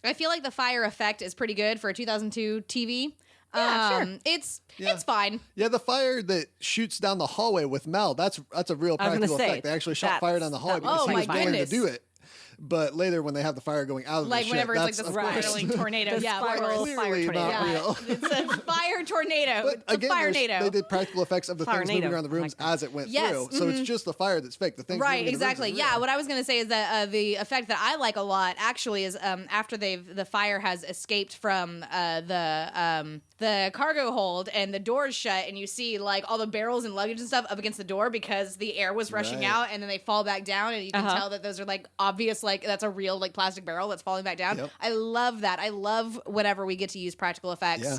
Speaker 2: I feel like the fire effect is pretty good for a 2002 TV.
Speaker 1: Yeah, sure.
Speaker 2: It's fine.
Speaker 3: Yeah, the fire that shoots down the hallway with Mel, that's a real practical effect. They actually shot fire down the hallway because he was going to do it. But later, when they have the fire going out of the ship,
Speaker 2: whenever it's like the spiraling tornado.
Speaker 1: Yeah,
Speaker 3: clearly
Speaker 1: fire tornado.
Speaker 3: not real.
Speaker 2: It's a fire tornado.
Speaker 3: But
Speaker 2: It's a fire tornado.
Speaker 3: they did practical effects of the things moving around the rooms as it went through. So it's just the fire that's fake. The things
Speaker 2: Right,
Speaker 3: moving in the rooms
Speaker 2: exactly.
Speaker 3: are
Speaker 2: Yeah,
Speaker 3: real.
Speaker 2: what I was going to say is that the effect that I like a lot actually is after the fire has escaped from the cargo hold and the door is shut, and you see like all the barrels and luggage and stuff up against the door because the air was rushing out, and then they fall back down, and you can tell that those are like obvious, like that's a real like plastic barrel that's falling back down. I love that. I love whenever we get to use practical effects.
Speaker 3: Yeah.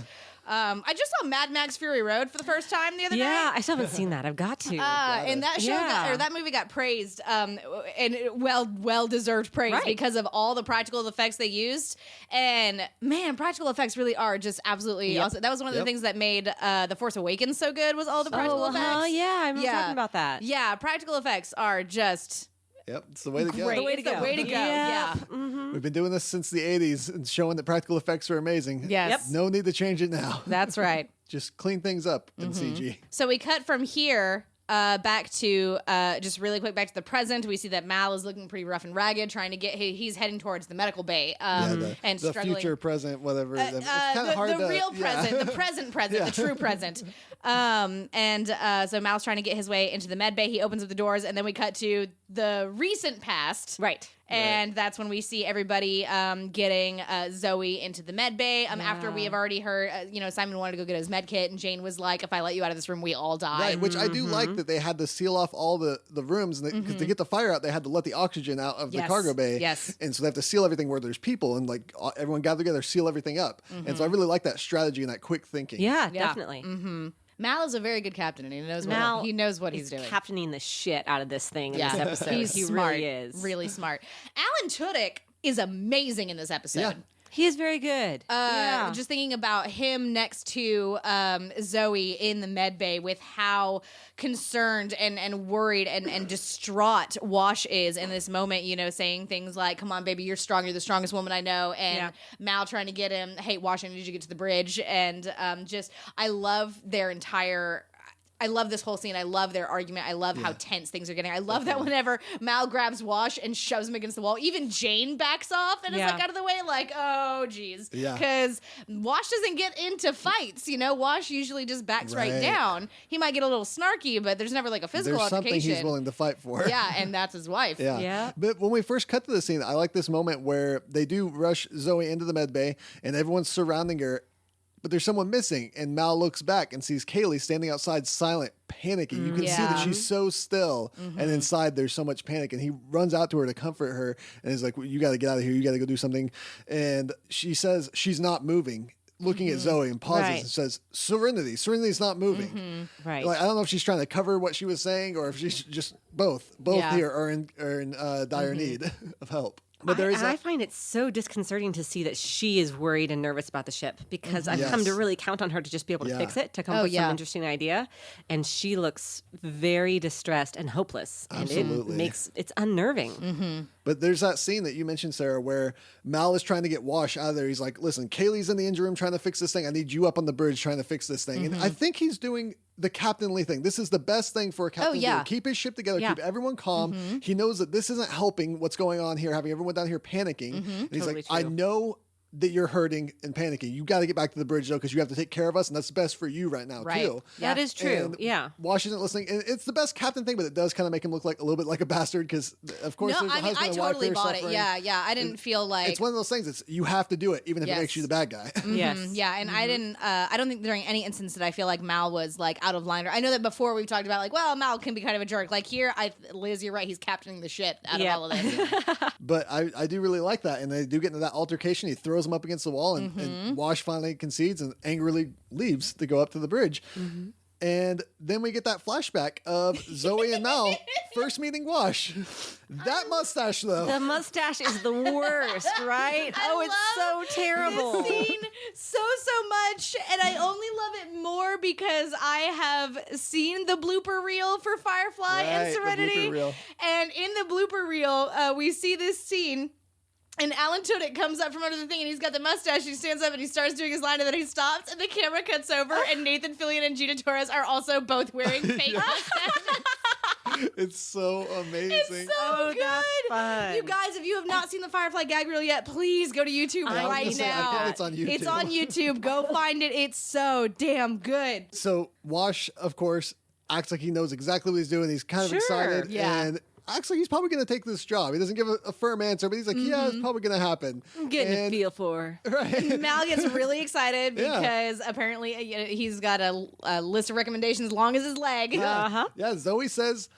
Speaker 2: I just saw Mad Max Fury Road for the first time the other night.
Speaker 1: Yeah, I still haven't seen that. I've got to.
Speaker 2: And that show that movie got praised, and well deserved praise because of all the practical effects they used. And man, practical effects really are just absolutely awesome. That was one of the things that made The Force Awakens so good, was all the practical effects.
Speaker 1: Yeah, I remember talking about that.
Speaker 2: Yeah, practical effects are just
Speaker 3: Yep, it's the way to go.
Speaker 2: great.
Speaker 1: The way to
Speaker 2: It's the
Speaker 1: go.
Speaker 2: way to go. Yeah.
Speaker 3: We've been doing this since the 80s and showing that practical effects are amazing.
Speaker 2: Yes. Yep.
Speaker 3: No need to change it now.
Speaker 2: That's right.
Speaker 3: Just clean things up in CG.
Speaker 2: So we cut from here back to just really quick back to the present. We see that Mal is looking pretty rough and ragged, trying to get. He's heading towards the medical bay, and
Speaker 3: The
Speaker 2: struggling.
Speaker 3: future, present, whatever. It's kind of hard
Speaker 2: the
Speaker 3: to...
Speaker 2: real present, the present, the true present. So Mal's trying to get his way into the med bay. He opens up the doors, and then we cut to the recent past.
Speaker 1: Right.
Speaker 2: And that's when we see everybody getting Zoe into the med bay. After we have already heard, Simon wanted to go get his med kit, and Jayne was like, "If I let you out of this room, we all die."
Speaker 3: Right, which I do like that they had to seal off all the rooms, and because to get the fire out, they had to let the oxygen out of the cargo bay.
Speaker 2: Yes.
Speaker 3: And so they have to seal everything where there's people, and like everyone gather together, seal everything up. And so I really like that strategy and that quick thinking.
Speaker 1: Yeah, definitely.
Speaker 2: Mal is a very good captain, and he knows what he's doing.
Speaker 1: Captaining the shit out of this thing in this episode.
Speaker 2: He's
Speaker 1: he
Speaker 2: smart,
Speaker 1: really is.
Speaker 2: really smart. Alan Tudyk is amazing in this episode.
Speaker 3: Yeah.
Speaker 1: He is very good.
Speaker 2: Just thinking about him next to Zoe in the med bay with how concerned and worried and distraught Wash is in this moment, saying things like, "Come on, baby, you're strong. You're the strongest woman I know." And Mal trying to get him, "Hey, Wash, I need you to get to the bridge." And I love their entire... I love this whole scene. I love their argument. I love how tense things are getting. I love that whenever Mal grabs Wash and shoves him against the wall, even Jayne backs off and is like out of the way, like, oh, geez.
Speaker 3: Yeah.
Speaker 2: Because Wash doesn't get into fights, Wash usually just backs right down. He might get a little snarky, but there's never like a physical
Speaker 3: There's something
Speaker 2: altercation.
Speaker 3: he's willing to fight for.
Speaker 2: Yeah, and that's his wife.
Speaker 1: Yeah.
Speaker 3: But when we first cut to the scene, I like this moment where they do rush Zoe into the med bay and everyone's surrounding her, but there's someone missing, and Mal looks back and sees Kaylee standing outside silent, panicking. You can see that she's so still, and inside there's so much panic, and he runs out to her to comfort her and is like, "Well, you got to get out of here. You got to go do something." And she says she's not moving, looking at Zoe, and pauses and says, Serenity's not moving.
Speaker 1: Right.
Speaker 3: Like, I don't know if she's trying to cover what she was saying or if she's just both here are in dire need of help. But
Speaker 1: I find it so disconcerting to see that she is worried and nervous about the ship, because I've come to really count on her to just be able to fix it, to come up with some interesting idea. And she looks very distressed and hopeless.
Speaker 3: Absolutely.
Speaker 1: And it's unnerving.
Speaker 3: But there's that scene that you mentioned, Sarah, where Mal is trying to get Wash out of there. He's like, "Listen, Kaylee's in the engine room trying to fix this thing. I need you up on the bridge trying to fix this thing." And I think he's doing the captainly thing. This is the best thing for a captain to do. Keep his ship together, keep everyone calm. He knows that this isn't helping what's going on here, having everyone down here panicking. And he's
Speaker 1: Totally
Speaker 3: like,
Speaker 1: true.
Speaker 3: "I know that you're hurting and panicking. You got to get back to the bridge, though, because you have to take care of us, and that's best for you right now, too.
Speaker 1: That is true.
Speaker 3: And Wash isn't listening. And it's the best captain thing, but it does kind of make him look like a little bit like a bastard because, of course, there's a husband
Speaker 2: I
Speaker 3: and wife
Speaker 2: totally
Speaker 3: there
Speaker 2: bought
Speaker 3: suffering.
Speaker 2: it. Yeah. I didn't feel like...
Speaker 3: It's one of those things. It's you have to do it, even if it makes you the bad guy.
Speaker 1: Yes.
Speaker 2: Yeah, and I don't think during any instance that I feel like Mal was like out of line. I know that before we've talked about like, well, Mal can be kind of a jerk. Like here, Liz, you're right. He's captaining the shit out of all of this.
Speaker 3: But I do really like that. And they do get into that altercation. He throws him up against the wall, and Wash finally concedes and angrily leaves to go up to the bridge. And then we get that flashback of Zoe and Mal first meeting Wash. That mustache, though.
Speaker 1: The mustache is the worst, right? It's so terrible.
Speaker 2: This scene so much, and I only love it more because I have seen the blooper reel for Firefly and Serenity.
Speaker 3: The blooper reel.
Speaker 2: And in the blooper reel, we see this scene. And Alan Tudyk comes up from under the thing, and he's got the mustache. He stands up, and he starts doing his line, and then he stops, and the camera cuts over, and Nathan Fillion and Gina Torres are also both wearing fake mustaches.
Speaker 3: It's so amazing.
Speaker 2: It's so good.
Speaker 1: That's fun.
Speaker 2: You guys, if you have not seen the Firefly gag reel yet, please go to YouTube right now.
Speaker 3: I think it's on YouTube.
Speaker 2: It's on YouTube. Go find it. It's so damn good.
Speaker 3: So Wash, of course, acts like he knows exactly what he's doing. He's kind of excited.
Speaker 2: Yeah.
Speaker 3: And acts like he's probably going to take this job. He doesn't give a firm answer, but he's like, yeah, it's probably going to happen.
Speaker 1: I'm getting a feel for her.
Speaker 3: Right.
Speaker 2: Mal gets really excited because apparently he's got a list of recommendations as long as his leg.
Speaker 3: Yeah, Zoe says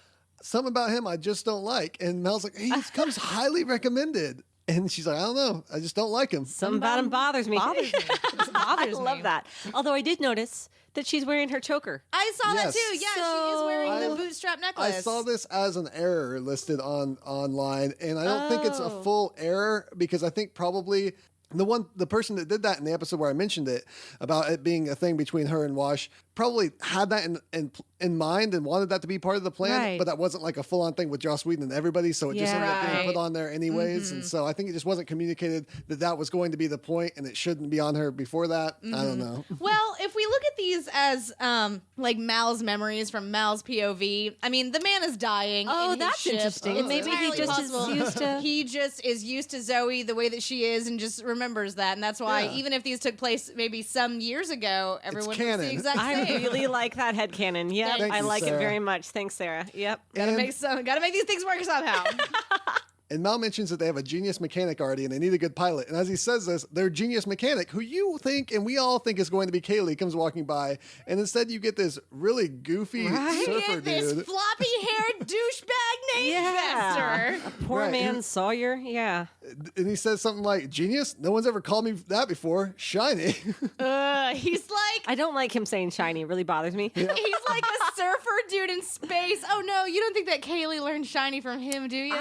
Speaker 3: something about him I just don't like. And Mel's like, he comes highly recommended. And she's like, I don't know. I just don't like him.
Speaker 1: Something about him bothers me. I love
Speaker 2: me.
Speaker 1: that. Although I did notice that she's wearing her choker.
Speaker 2: I saw that
Speaker 3: Yes.
Speaker 2: too. Yeah, she is wearing the bootstrap necklace.
Speaker 3: I saw this as an error listed online, and I don't think it's a full error because I think probably the person that did that in the episode where I mentioned it about it being a thing between her and Wash probably had that in mind and wanted that to be part of the plan, but that wasn't like a full-on thing with Joss Whedon and everybody, so it just ended up being put on there anyways. And so I think it just wasn't communicated that was going to be the point, and it shouldn't be on her before that. I don't know.
Speaker 2: Well, if we look at these as like Mal's memories from Mal's POV, I mean, the man is dying.
Speaker 1: Oh,
Speaker 2: in his
Speaker 1: that's
Speaker 2: ship.
Speaker 1: interesting.
Speaker 2: It's
Speaker 1: Maybe he
Speaker 2: entirely
Speaker 1: just
Speaker 2: possible.
Speaker 1: is used to...
Speaker 2: He just is used to Zoe the way that she is and just remembers that. And that's why even if these took place maybe some years ago, everyone was
Speaker 3: canon.
Speaker 2: the exact same.
Speaker 1: I really like that headcanon. Yep,
Speaker 3: Thank
Speaker 1: I
Speaker 3: you,
Speaker 1: like
Speaker 3: Sarah.
Speaker 1: it very much. Thanks, Sarah. Yep.
Speaker 2: Gotta make these things work somehow.
Speaker 3: And Mal mentions that they have a genius mechanic already and they need a good pilot. And as he says this, their genius mechanic, who you think and we all think is going to be Kaylee, comes walking by. And instead you get this really goofy surfer
Speaker 2: This
Speaker 3: dude.
Speaker 2: floppy-haired douchebag named Fester.
Speaker 1: A poor man Sawyer. Yeah.
Speaker 3: And he says something like, genius? No one's ever called me that before. Shiny.
Speaker 2: He's like...
Speaker 1: I don't like him saying shiny. It really bothers me.
Speaker 2: He's like a surfer dude in space. Oh no, you don't think that Kaylee learned shiny from him, do you?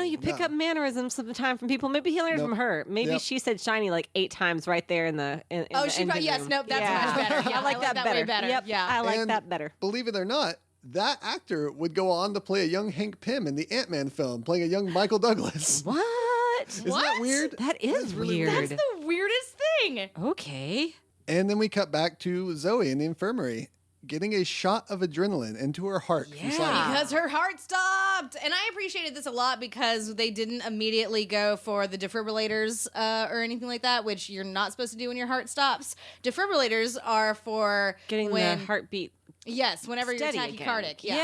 Speaker 1: You pick up mannerisms sometimes from people. Maybe he learned from her. Maybe she said shiny like 8 times right there in the in
Speaker 2: Oh,
Speaker 1: the
Speaker 2: she probably,
Speaker 1: engine
Speaker 2: yes,
Speaker 1: room.
Speaker 2: nope, that's much better. Yeah,
Speaker 1: I like that better.
Speaker 2: way better.
Speaker 1: Yep,
Speaker 2: Yeah.
Speaker 1: I like
Speaker 3: And
Speaker 1: that better.
Speaker 3: Believe it or not, that actor would go on to play a young Hank Pym in the Ant-Man film, playing a young Michael Douglas.
Speaker 1: What?
Speaker 3: Isn't that weird?
Speaker 1: That is
Speaker 3: really
Speaker 1: weird.
Speaker 2: That's the weirdest thing.
Speaker 1: Okay.
Speaker 3: And then we cut back to Zoe in the infirmary, getting a shot of adrenaline into her heart.
Speaker 2: Because her heart stopped. And I appreciated this a lot because they didn't immediately go for the defibrillators or anything like that, which you're not supposed to do when your heart stops. Defibrillators are for
Speaker 1: Getting
Speaker 2: when
Speaker 1: the heartbeat.
Speaker 2: Yes, whenever
Speaker 1: Steady
Speaker 2: you're
Speaker 1: again.
Speaker 2: tachycardic. Yeah.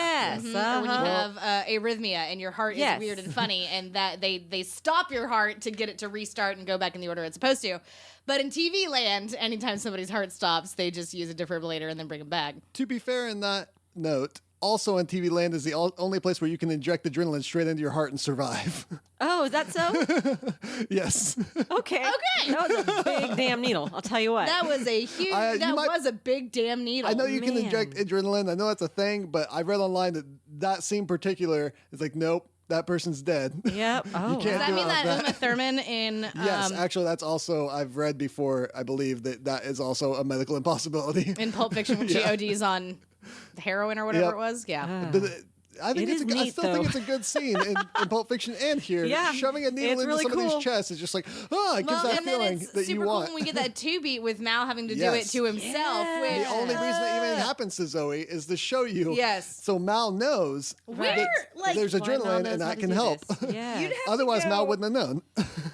Speaker 1: Yes,
Speaker 2: Or when you have arrhythmia and your heart is weird and funny, and that they stop your heart to get it to restart and go back in the order it's supposed to. But in TV land, anytime somebody's heart stops, they just use a defibrillator and then bring them back.
Speaker 3: To be fair in that note, also in TV land is the only place where you can inject adrenaline straight into your heart and survive.
Speaker 1: Oh, is that so?
Speaker 3: Yes.
Speaker 1: Okay. That was a big damn needle. I'll tell you what.
Speaker 2: That was a huge. Was a big damn needle.
Speaker 3: I know you can
Speaker 1: man.
Speaker 3: inject adrenaline. I know that's a thing, but I read online that scene particular is like, nope, that person's dead.
Speaker 1: Yep. Oh,
Speaker 3: can't
Speaker 2: Does that
Speaker 3: do
Speaker 2: mean
Speaker 3: it
Speaker 2: that
Speaker 3: like
Speaker 2: Uma Thurman in?
Speaker 3: Yes, actually, that's also I've read before. I believe that is also a medical impossibility.
Speaker 2: In Pulp Fiction, when she ODs on heroin or whatever it was. Yeah.
Speaker 3: But I think
Speaker 1: It is
Speaker 3: I
Speaker 1: neat,
Speaker 3: still think
Speaker 1: though.
Speaker 3: it's a good scene in Pulp Fiction and here.
Speaker 1: Yeah,
Speaker 3: Shoving a needle
Speaker 1: it's
Speaker 3: into
Speaker 1: really
Speaker 3: somebody's
Speaker 1: cool.
Speaker 3: chest is just like, it gives that
Speaker 2: and
Speaker 3: feeling
Speaker 2: then it's
Speaker 3: that
Speaker 2: super
Speaker 3: you
Speaker 2: cool
Speaker 3: want.
Speaker 2: when we get that two beat with Mal having to do it
Speaker 3: Yes.
Speaker 2: to himself.
Speaker 1: Yeah.
Speaker 2: Which,
Speaker 3: The only reason that even happens to Zoe is to show you.
Speaker 2: Yes.
Speaker 3: So Mal knows
Speaker 2: Where,
Speaker 3: that
Speaker 2: like-
Speaker 3: there's
Speaker 1: Why Mal
Speaker 3: adrenaline
Speaker 1: knows
Speaker 3: and
Speaker 1: how
Speaker 3: that
Speaker 1: to
Speaker 3: can
Speaker 1: do
Speaker 3: help.
Speaker 1: this. Yeah.
Speaker 2: You'd have to
Speaker 3: Otherwise,
Speaker 2: go-
Speaker 3: Mal wouldn't have known.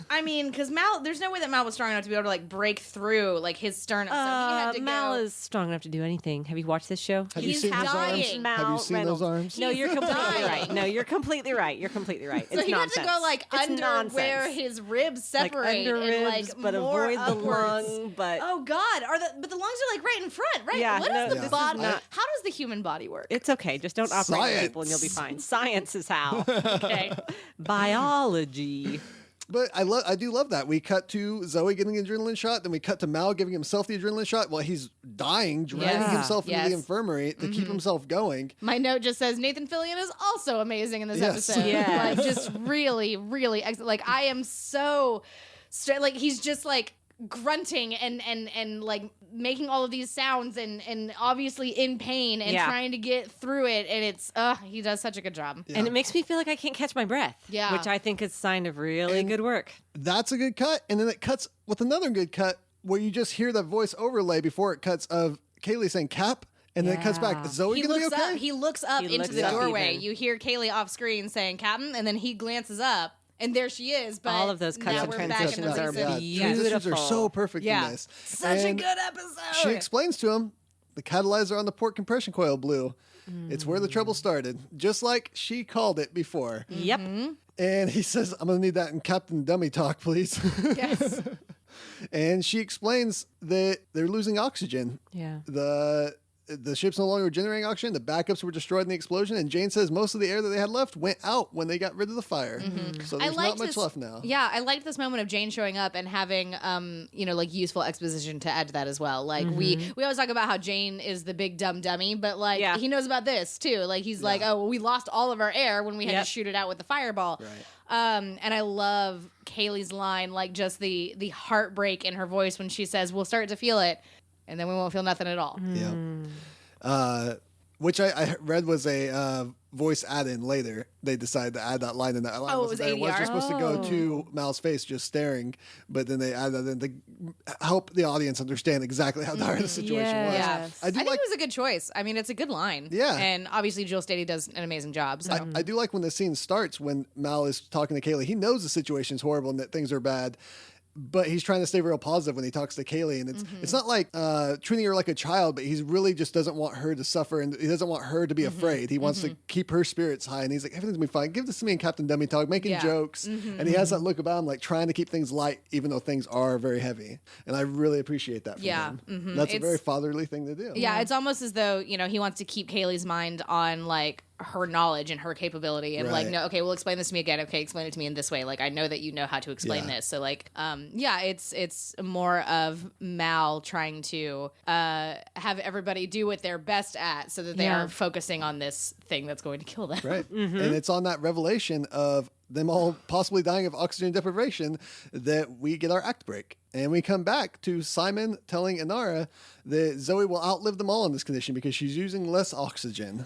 Speaker 2: I mean, because Mal, there's no way that Mal was strong enough to be able to like break through like his sternum. So he had to
Speaker 1: Mal
Speaker 2: go.
Speaker 1: is strong enough to do anything. Have you watched this show?
Speaker 3: Have you
Speaker 2: He's
Speaker 3: seen those arms?
Speaker 2: dying.
Speaker 3: Have you seen those arms?
Speaker 1: No, you're completely
Speaker 2: dying.
Speaker 1: right. No, you're completely right. You're completely right.
Speaker 2: So
Speaker 1: It's
Speaker 2: he
Speaker 1: nonsense.
Speaker 2: had to go like
Speaker 1: It's
Speaker 2: under
Speaker 1: nonsense.
Speaker 2: where his ribs
Speaker 1: like
Speaker 2: separate
Speaker 1: under
Speaker 2: and
Speaker 1: ribs,
Speaker 2: like
Speaker 1: but
Speaker 2: more
Speaker 1: avoid the
Speaker 2: upwards.
Speaker 1: lung. But
Speaker 2: Oh God! But the lungs are like right in front, right?
Speaker 1: Yeah,
Speaker 2: What
Speaker 1: no,
Speaker 2: is
Speaker 1: this
Speaker 2: the
Speaker 1: is
Speaker 2: body?
Speaker 1: not-
Speaker 2: How does the human body work?
Speaker 1: it's okay. Just don't operate on people, and you'll be
Speaker 3: Science.
Speaker 1: fine. Science is how.
Speaker 2: Okay.
Speaker 1: Biology.
Speaker 3: But I do love that. We cut to Zoe getting an adrenaline shot, then we cut to Mal giving himself the adrenaline shot while he's dying, dragging
Speaker 2: Yes.
Speaker 3: himself into the
Speaker 2: Yes.
Speaker 3: infirmary to keep himself going.
Speaker 2: My note just says Nathan Fillion is also amazing in this
Speaker 3: Yes.
Speaker 2: episode.
Speaker 1: Yes.
Speaker 2: Like just really, really excellent. Like I am so like he's just like grunting and like making all of these sounds and obviously in pain and
Speaker 1: Yeah.
Speaker 2: trying to get through it, and it's he does such a good job.
Speaker 3: Yeah.
Speaker 1: And it makes me feel like I can't catch my breath.
Speaker 2: Yeah.
Speaker 1: Which I think is a sign of really
Speaker 3: And-
Speaker 1: good work.
Speaker 3: That's a good cut. And then it cuts with another good cut where you just hear the voice overlay before it cuts of Kaylee saying Cap. And then it cuts back.
Speaker 1: Yeah.
Speaker 3: Is Zoe
Speaker 2: He
Speaker 3: going to be
Speaker 2: looks
Speaker 3: okay?
Speaker 2: up. He looks up
Speaker 1: He
Speaker 2: into
Speaker 1: looks
Speaker 2: the
Speaker 1: up
Speaker 2: doorway.
Speaker 1: even.
Speaker 2: You hear Kaylee off screen saying "Captain," and then he glances up, and there she is. But
Speaker 1: All of those cuts
Speaker 2: now
Speaker 1: and
Speaker 2: we're back in
Speaker 1: transitions
Speaker 2: the
Speaker 1: are
Speaker 2: season.
Speaker 3: Transitions are
Speaker 1: beautiful.
Speaker 3: so perfect
Speaker 2: Yeah.
Speaker 3: in this.
Speaker 2: Such a
Speaker 3: And
Speaker 2: good episode.
Speaker 3: She explains to him the catalyzer on the port compression coil blew. It's where the trouble started, just like she called it before.
Speaker 1: Yep.
Speaker 3: And he says, I'm going to need that in Captain Dummy talk, please.
Speaker 2: Yes.
Speaker 3: And she explains that they're losing oxygen.
Speaker 1: Yeah.
Speaker 3: The ship's no longer generating oxygen. The backups were destroyed in the explosion. And Jayne says most of the air that they had left went out when they got rid of the fire. So there's not much left now.
Speaker 2: Yeah, I liked this moment of Jayne showing up and having, like useful exposition to add to that as well. Like we always talk about how Jayne is the big dumb dummy, but like
Speaker 1: Yeah.
Speaker 2: he knows about this too. Like he's like, oh, well, we lost all of our air when we had
Speaker 1: Yep.
Speaker 2: to shoot it out with the fireball.
Speaker 3: Right.
Speaker 2: And I love Kaylee's line, like just the heartbreak in her voice when she says, "We'll start to feel it, and then we won't feel nothing at all."
Speaker 3: Yeah. Which I read was a voice add-in later. They decided to add that line in that line.
Speaker 2: Oh, it was
Speaker 3: It was
Speaker 2: ADR?
Speaker 3: just supposed to go to Mal's face just staring, but then they added that in to help the audience understand exactly how dire the situation was.
Speaker 2: Yeah,
Speaker 1: Yes.
Speaker 3: I do
Speaker 2: think
Speaker 3: like
Speaker 2: it was a good choice. I mean, it's a good line.
Speaker 3: Yeah.
Speaker 2: and obviously Jill Stady does an amazing job. So.
Speaker 3: I do like when the scene starts when Mal is talking to Kaylee. He knows the situation's horrible and that things are bad, but he's trying to stay real positive when he talks to Kaylee. And it's not like treating her like a child, but he really just doesn't want her to suffer and he doesn't want her to be afraid. He wants to keep her spirits high. And he's like, everything's gonna be fine. Give this to me and Captain Dummy talk, making
Speaker 2: Yeah.
Speaker 3: jokes. And he has that look about him like trying to keep things light, even though things are very heavy. And I really appreciate that from
Speaker 2: Yeah.
Speaker 3: him. That's a very
Speaker 2: It's-
Speaker 3: fatherly thing to do.
Speaker 2: Yeah, it's almost as though, he wants to keep Kaylee's mind on like her knowledge and her capability and like,
Speaker 3: Right.
Speaker 2: no, okay, well explain this to me again. Okay, explain it to me in this way. Like I know that you know how to explain
Speaker 3: Yeah.
Speaker 2: this. So like it's more of Mal trying to have everybody do what they're best at so that they
Speaker 1: Yeah.
Speaker 2: are focusing on this thing that's going to kill them.
Speaker 3: Right. And it's on that revelation of them all possibly dying of oxygen deprivation that we get our act break. And we come back to Simon telling Inara that Zoe will outlive them all in this condition because she's using less oxygen.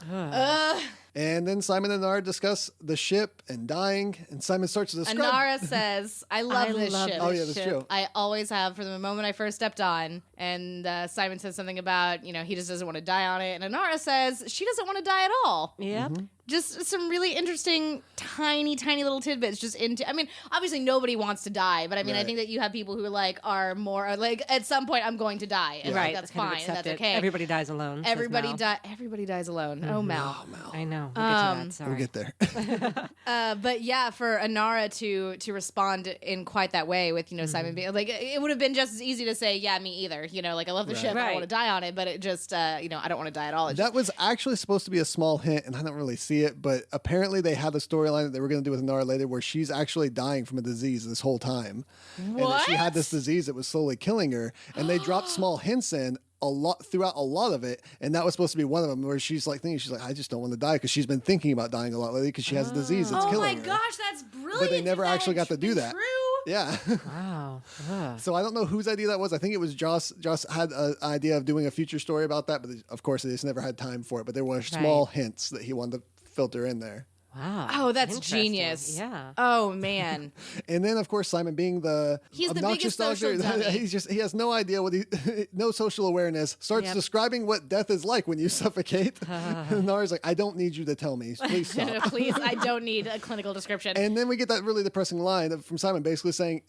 Speaker 3: And then Simon and Inara discuss the ship and dying. And Simon starts to describe.
Speaker 2: Anara says, I love this ship.
Speaker 3: Oh, yeah, that's true.
Speaker 2: I always have from the moment I first stepped on. And Simon says something about, he just doesn't want to die on it. And Anara says she doesn't want to die at all.
Speaker 1: Yep.
Speaker 2: Just some really interesting, tiny little tidbits just into, obviously nobody wants to die, but I
Speaker 3: Right.
Speaker 2: think that you have people who are more like, at some point I'm going to die. And
Speaker 1: Right.
Speaker 2: that's
Speaker 1: kind of
Speaker 2: fine. And that's
Speaker 1: accept it.
Speaker 2: okay.
Speaker 1: Everybody dies alone. says
Speaker 2: Everybody
Speaker 1: Mal.
Speaker 2: Everybody dies alone. Oh, Mal.
Speaker 1: I know. We'll get to that. Sorry.
Speaker 3: We'll get there.
Speaker 2: But yeah, for Anara to respond in quite that way with Simon being like, it would have been just as easy to say, yeah, me either. Like I love the
Speaker 3: Right.
Speaker 2: ship, I don't
Speaker 1: Right.
Speaker 2: want to die on it, but it just I don't want to die at all. It's
Speaker 3: That was actually supposed to be a small hint, and I don't really see it, but apparently they had a storyline that they were going to do with Inara later where she's actually dying from a disease this whole time. And that she had this disease that was slowly killing her, and they dropped small hints in throughout a lot of it, and that was supposed to be one of them where she's like, I just don't want to die because she's been thinking about dying a lot lately because she has a disease that's
Speaker 2: oh
Speaker 3: killing
Speaker 2: my
Speaker 3: her.
Speaker 2: gosh, that's brilliant.
Speaker 3: But they never
Speaker 2: If that
Speaker 3: actually
Speaker 2: had
Speaker 3: got to do
Speaker 2: been
Speaker 3: that.
Speaker 2: True.
Speaker 3: Yeah.
Speaker 1: Wow. Ugh.
Speaker 3: So I don't know whose idea that was. I think it was Joss. Joss had an idea of doing a future story about that, but of course they just never had time for it. But there were small hints that he wanted to filter in there.
Speaker 1: Wow.
Speaker 2: Oh, that's
Speaker 1: Interesting.
Speaker 2: genius.
Speaker 1: Yeah.
Speaker 2: Oh, man.
Speaker 3: And then, of course, Simon being the
Speaker 2: He's the
Speaker 3: obnoxious
Speaker 2: biggest social
Speaker 3: doctor,
Speaker 2: dummy.
Speaker 3: he has no idea no social awareness, starts
Speaker 1: Yep.
Speaker 3: describing what death is like when you suffocate. And Nara's like, I don't need you to tell me. Please stop.
Speaker 2: Please, I don't need a clinical description.
Speaker 3: And then we get that really depressing line from Simon basically saying,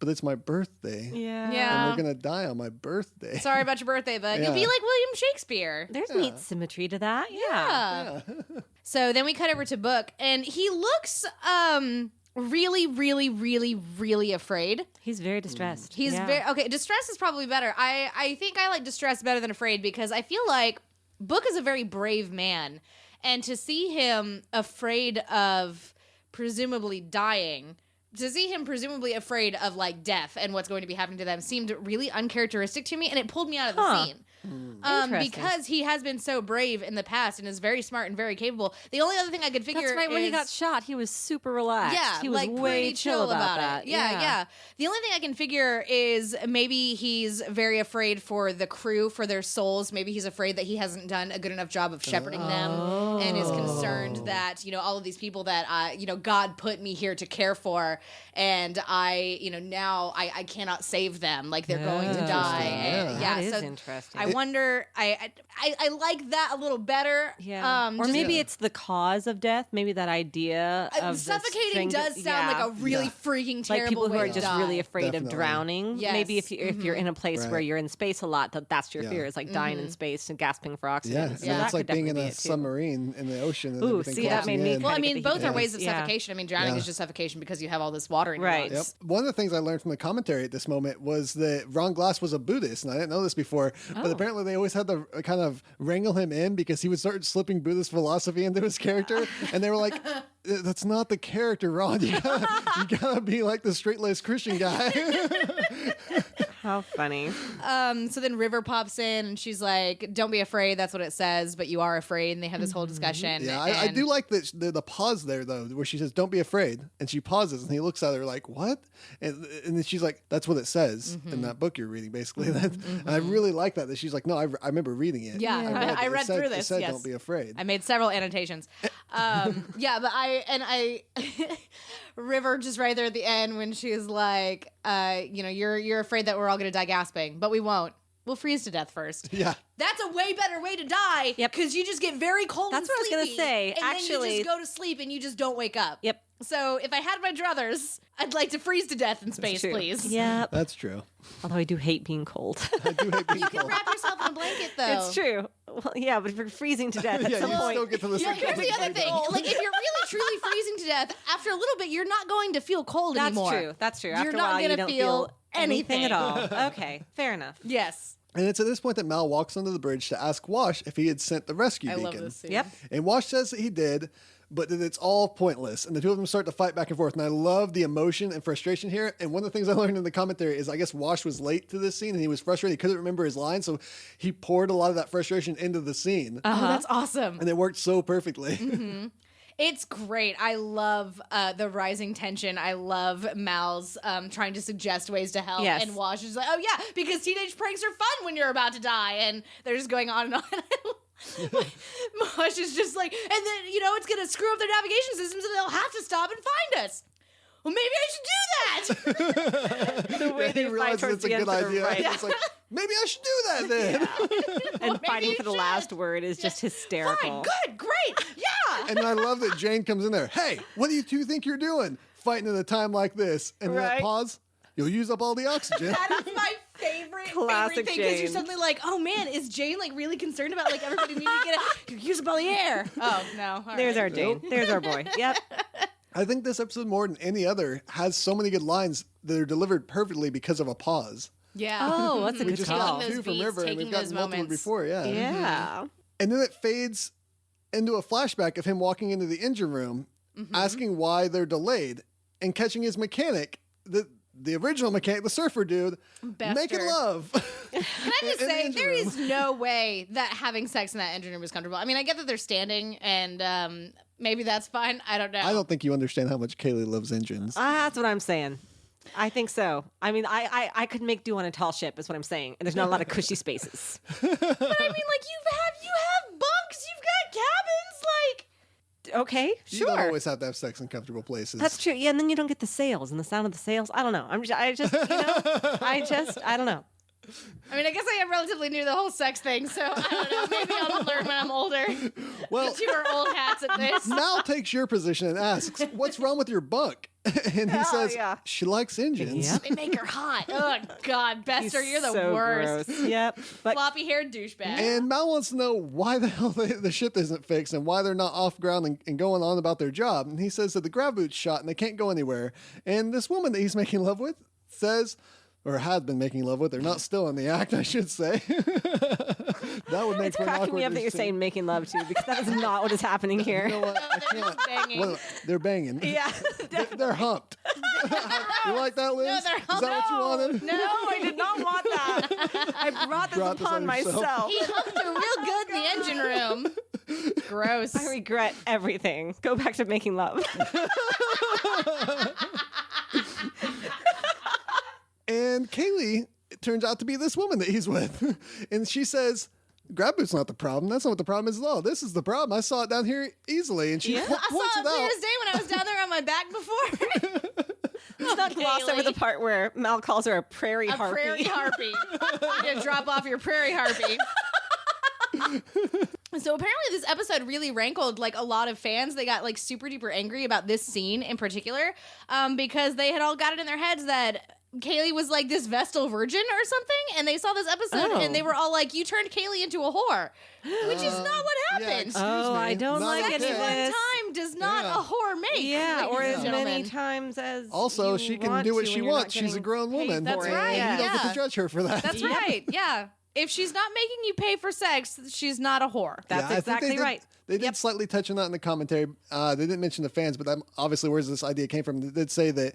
Speaker 3: but it's my birthday.
Speaker 1: Yeah.
Speaker 2: Yeah.
Speaker 3: And we're going to die on my birthday.
Speaker 2: Sorry about your birthday, bud. You'll be
Speaker 3: Yeah.
Speaker 2: like William Shakespeare.
Speaker 1: There's neat symmetry to that. Yeah.
Speaker 2: So then we cut over to Book, and he looks really, really, really, really afraid.
Speaker 1: He's very distressed.
Speaker 2: He's
Speaker 1: Yeah.
Speaker 2: very okay. Distress is probably better. I think I like distress better than afraid because I feel like Book is a very brave man, and to see him afraid of presumably dying. To see him presumably afraid of like death and what's going to be happening to them seemed really uncharacteristic to me, and it pulled me out of the scene.
Speaker 1: Interesting.
Speaker 2: Because he has been so brave in the past and is very smart and very capable. The only other thing I could figure
Speaker 1: That's right.
Speaker 2: is
Speaker 1: When he got shot, he was super relaxed.
Speaker 2: yeah,
Speaker 1: he was
Speaker 2: like
Speaker 1: way
Speaker 2: pretty
Speaker 1: chill about that.
Speaker 2: it. Yeah. The only thing I can figure is maybe he's very afraid for the crew, for their souls. Maybe he's afraid that he hasn't done a good enough job of shepherding them, and is concerned that all of these people that God put me here to care for, and I now I cannot save them. Like they're going to die. And,
Speaker 1: That is
Speaker 2: so
Speaker 1: interesting.
Speaker 2: I wonder. I like that a little better.
Speaker 1: Yeah. Or
Speaker 2: just-
Speaker 1: maybe it's the cause of death. Maybe that idea of
Speaker 2: suffocating does sound like a really freaking terrible
Speaker 1: like people who
Speaker 2: way
Speaker 1: are
Speaker 2: to
Speaker 1: just
Speaker 2: die.
Speaker 1: really afraid
Speaker 3: Definitely.
Speaker 1: of drowning.
Speaker 2: Yes.
Speaker 1: Maybe if you're in a place
Speaker 3: Right.
Speaker 1: where you're in space a lot, that's your
Speaker 3: Yeah.
Speaker 1: fear is like dying in space and gasping for oxygen.
Speaker 3: Yeah,
Speaker 1: So
Speaker 3: and
Speaker 1: that
Speaker 3: it's like
Speaker 1: could
Speaker 3: being in
Speaker 1: definitely
Speaker 3: a
Speaker 1: be it, too.
Speaker 3: submarine in the ocean. And
Speaker 1: Ooh,
Speaker 3: everything
Speaker 1: see, that
Speaker 3: collapsing
Speaker 1: made me
Speaker 3: in.
Speaker 2: Well, I
Speaker 1: kinda
Speaker 2: mean,
Speaker 1: get the
Speaker 2: both are
Speaker 1: heat.
Speaker 2: ways of
Speaker 1: Yeah.
Speaker 2: suffocation. I mean, drowning
Speaker 3: Yeah.
Speaker 2: is just suffocation because you have all this water in your
Speaker 1: Right.
Speaker 2: lungs.
Speaker 3: Yep. One of the things I learned from the commentary at this moment was that Ron Glass was a Buddhist, and I didn't know this before, but apparently they always had to kind of wrangle him in because he would start slipping Buddhist philosophy into his character, and they were like, "That's not the character, Ron. You gotta be like the straight-laced Christian guy."
Speaker 1: How funny.
Speaker 2: So then River pops in and she's like, "Don't be afraid. That's what it says, but you are afraid." And they have this whole discussion.
Speaker 3: Yeah, I
Speaker 2: and-
Speaker 3: do like the pause there though, where she says, "Don't be afraid," and she pauses, and he looks at her like, "What?" And then she's like, "That's what it says in that book you're reading, basically." And I really like that she's like, "No, I remember reading it.
Speaker 2: Yeah, I
Speaker 3: it.
Speaker 2: read
Speaker 3: It said-
Speaker 2: through
Speaker 3: It
Speaker 2: this,
Speaker 3: said,
Speaker 2: yes.
Speaker 3: don't be afraid."
Speaker 2: I made several annotations. Yeah, but I River just right there at the end when she's like, you're afraid that we're all going to die gasping, but we won't. We'll freeze to death first.
Speaker 3: Yeah.
Speaker 2: That's a way better way to die.
Speaker 1: Yep.
Speaker 2: Because you just get very cold
Speaker 1: That's
Speaker 2: and
Speaker 1: what I was gonna
Speaker 2: sleepy,
Speaker 1: say.
Speaker 2: And then you
Speaker 1: Actually-
Speaker 2: just go to sleep and you just don't wake up.
Speaker 1: Yep.
Speaker 2: So if I had my druthers, I'd like to freeze to death in space,
Speaker 1: True.
Speaker 2: please.
Speaker 1: Yep.
Speaker 3: That's true.
Speaker 1: Although I do hate being cold.
Speaker 3: I do hate being
Speaker 2: You can
Speaker 3: cold.
Speaker 2: wrap yourself in a blanket, though.
Speaker 1: It's true. Well, yeah, but if you're freezing to death at
Speaker 3: Yeah,
Speaker 1: some
Speaker 3: you
Speaker 1: point,
Speaker 3: still get to the
Speaker 2: Yeah, here's the other thing. Like, if you're really truly freezing to death, after a little bit, you're not going to feel cold
Speaker 1: that's
Speaker 2: anymore.
Speaker 1: true. That's true.
Speaker 2: You're
Speaker 1: After a
Speaker 2: not
Speaker 1: while, you
Speaker 2: gonna
Speaker 1: don't
Speaker 2: feel
Speaker 1: feel anything at
Speaker 2: anything.
Speaker 1: all. Okay, fair enough.
Speaker 2: Yes.
Speaker 3: And it's at this point that Mal walks under the bridge to ask Wash if he had sent the rescue
Speaker 2: I
Speaker 3: beacon.
Speaker 2: love this scene.
Speaker 1: Yep.
Speaker 3: And Wash says that he did, but that it's all pointless. And the two of them start to fight back and forth. And I love the emotion and frustration here. And one of the things I learned in the commentary is I guess Wash was late to this scene and he was frustrated. He couldn't remember his line. So he poured a lot of that frustration into the scene.
Speaker 2: Oh, that's awesome.
Speaker 3: And it worked so perfectly.
Speaker 2: It's great. I love the rising tension. I love Mal's trying to suggest ways to help.
Speaker 1: Yes.
Speaker 2: And Wash is like, oh, yeah, because teenage pranks are fun when you're about to die. And they're just going on and on. Wash is just like, and then, it's going to screw up their navigation systems and they'll have to stop and find us. Well, maybe I should do that.
Speaker 1: The way
Speaker 3: he
Speaker 1: they fight
Speaker 3: realizes
Speaker 1: towards
Speaker 3: it's a
Speaker 1: the end
Speaker 3: good
Speaker 1: for the
Speaker 3: idea.
Speaker 1: right.
Speaker 3: It's like, maybe I should do that then.
Speaker 1: And fighting
Speaker 2: you
Speaker 1: for the
Speaker 2: should.
Speaker 1: last word is just hysterical.
Speaker 2: Fine, good, great, yeah.
Speaker 3: And I love that Jayne comes in there. Hey, what do you two think you're doing? Fighting at a time like this. And that
Speaker 1: Right.
Speaker 3: pause, you'll use up all the oxygen.
Speaker 2: That is my favorite
Speaker 1: Classic
Speaker 2: thing because you're
Speaker 1: Jayne.
Speaker 2: suddenly like, oh man, is Jayne like really concerned about like everybody needing to get use up all the air? Oh no, all
Speaker 1: There's
Speaker 2: right.
Speaker 1: our Jane. There's our boy. Yep.
Speaker 3: I think this episode, more than any other, has so many good lines that are delivered perfectly because of a pause.
Speaker 2: Yeah.
Speaker 1: Oh, that's a
Speaker 3: We
Speaker 1: good
Speaker 3: just
Speaker 1: call.
Speaker 3: got
Speaker 2: those
Speaker 3: two from
Speaker 2: beats,
Speaker 3: River, and
Speaker 2: taking
Speaker 3: we've gotten
Speaker 2: those
Speaker 3: multiple
Speaker 2: moments.
Speaker 3: before, yeah.
Speaker 1: Yeah.
Speaker 3: And then it fades into a flashback of him walking into the engine room, asking why they're delayed, and catching his mechanic, the original mechanic, the surfer dude,
Speaker 2: Bester.
Speaker 3: making love.
Speaker 2: Can I just
Speaker 3: in the
Speaker 2: say,
Speaker 3: engine
Speaker 2: there
Speaker 3: room.
Speaker 2: is no way that having sex in that engine room is comfortable. I mean, I get that they're standing, and maybe that's fine. I don't know.
Speaker 3: I don't think you understand how much Kaylee loves engines.
Speaker 1: That's what I'm saying. I think so. I mean, I could make do on a tall ship, is what I'm saying. And there's not a lot of cushy spaces.
Speaker 2: But I mean, like you have bunks, you've got cabins, like.
Speaker 1: Okay,
Speaker 3: You
Speaker 1: sure.
Speaker 3: don't always have to have sex in comfortable places.
Speaker 1: That's true. Yeah, and then you don't get the sales and the sound of the sales. I don't know. I don't know.
Speaker 2: I mean, I guess I am relatively new to the whole sex thing, so I don't know. Maybe I'll learn when I'm older.
Speaker 3: Well,
Speaker 2: You are old hats at this.
Speaker 3: Mal takes your position and asks, "What's wrong with your bunk?" And he says,
Speaker 1: yeah.
Speaker 3: "She likes engines."
Speaker 1: Yep.
Speaker 2: They make her hot. Oh, God. Bester, you're the
Speaker 1: so
Speaker 2: worst.
Speaker 1: gross. Yep. But
Speaker 2: Floppy-haired douchebag.
Speaker 3: And Mal wants to know why the hell the ship isn't fixed and why they're not off ground and going on about their job. And he says that the grav boot's shot and they can't go anywhere. And this woman that he's making love with says, or had been making love with, they're not still in the act, I should say. That would make
Speaker 1: it's
Speaker 3: for an
Speaker 1: cracking
Speaker 3: awkward
Speaker 1: me up that you're
Speaker 3: scene.
Speaker 1: saying making love to, because that is not what is happening here.
Speaker 3: You know what? I can't.
Speaker 2: banging.
Speaker 3: What- they're banging.
Speaker 1: Yeah.
Speaker 3: They're humped. You like that, Liz?
Speaker 2: No, they're
Speaker 3: Is that what you wanted?
Speaker 1: No, I did not want that. I brought this
Speaker 3: Brought this
Speaker 1: upon
Speaker 3: on yourself.
Speaker 1: myself.
Speaker 2: He humped her real good in the engine room. Gross.
Speaker 1: I regret everything. Go back to making love.
Speaker 3: And Kaylee, it turns out to be this woman that he's with. And she says, grab boot's not the problem. That's not what the problem is at all. This is the problem. I saw it down here easily. And she
Speaker 1: Yeah.
Speaker 3: points
Speaker 2: I saw
Speaker 3: it
Speaker 2: it clear
Speaker 3: out.
Speaker 2: as day when I was down there on my back before.
Speaker 1: Let's not gloss over
Speaker 2: Kaylee.
Speaker 1: the part where Mal calls her a prairie
Speaker 2: A
Speaker 1: harpy.
Speaker 2: prairie harpy. You drop off your prairie harpy. So apparently this episode really rankled like a lot of fans. They got like super duper angry about this scene in particular because they had all got it in their heads that Kaylee was like this Vestal virgin or something, and they saw this episode
Speaker 1: Oh.
Speaker 2: and they were all like, you turned Kaylee into a whore, which is not what
Speaker 3: Yeah,
Speaker 2: happened.
Speaker 3: excuse
Speaker 1: Oh,
Speaker 3: me.
Speaker 1: I don't
Speaker 3: Not
Speaker 1: like
Speaker 3: okay.
Speaker 1: any of
Speaker 2: One
Speaker 1: this.
Speaker 2: time does not
Speaker 3: Yeah.
Speaker 2: a whore make.
Speaker 1: Yeah, or
Speaker 2: ladies
Speaker 1: as
Speaker 2: and
Speaker 1: many
Speaker 2: gentlemen.
Speaker 1: times as
Speaker 3: Also,
Speaker 1: you
Speaker 3: she can
Speaker 1: want
Speaker 3: do what
Speaker 1: to
Speaker 3: she
Speaker 1: when you're not
Speaker 3: wants. She's a
Speaker 1: getting
Speaker 3: grown
Speaker 1: paid
Speaker 3: woman.
Speaker 2: That's
Speaker 1: for it.
Speaker 2: right.
Speaker 3: And you don't get
Speaker 2: Yeah.
Speaker 3: to judge her for that.
Speaker 2: That's
Speaker 1: Yep.
Speaker 2: right. Yeah. If she's not making you pay for sex, she's not a whore.
Speaker 1: That's
Speaker 3: Yeah, I think
Speaker 1: exactly
Speaker 3: they did-
Speaker 1: right.
Speaker 3: They did slightly touch on that in the commentary. They didn't mention the fans, but that obviously where this idea came from. They did say that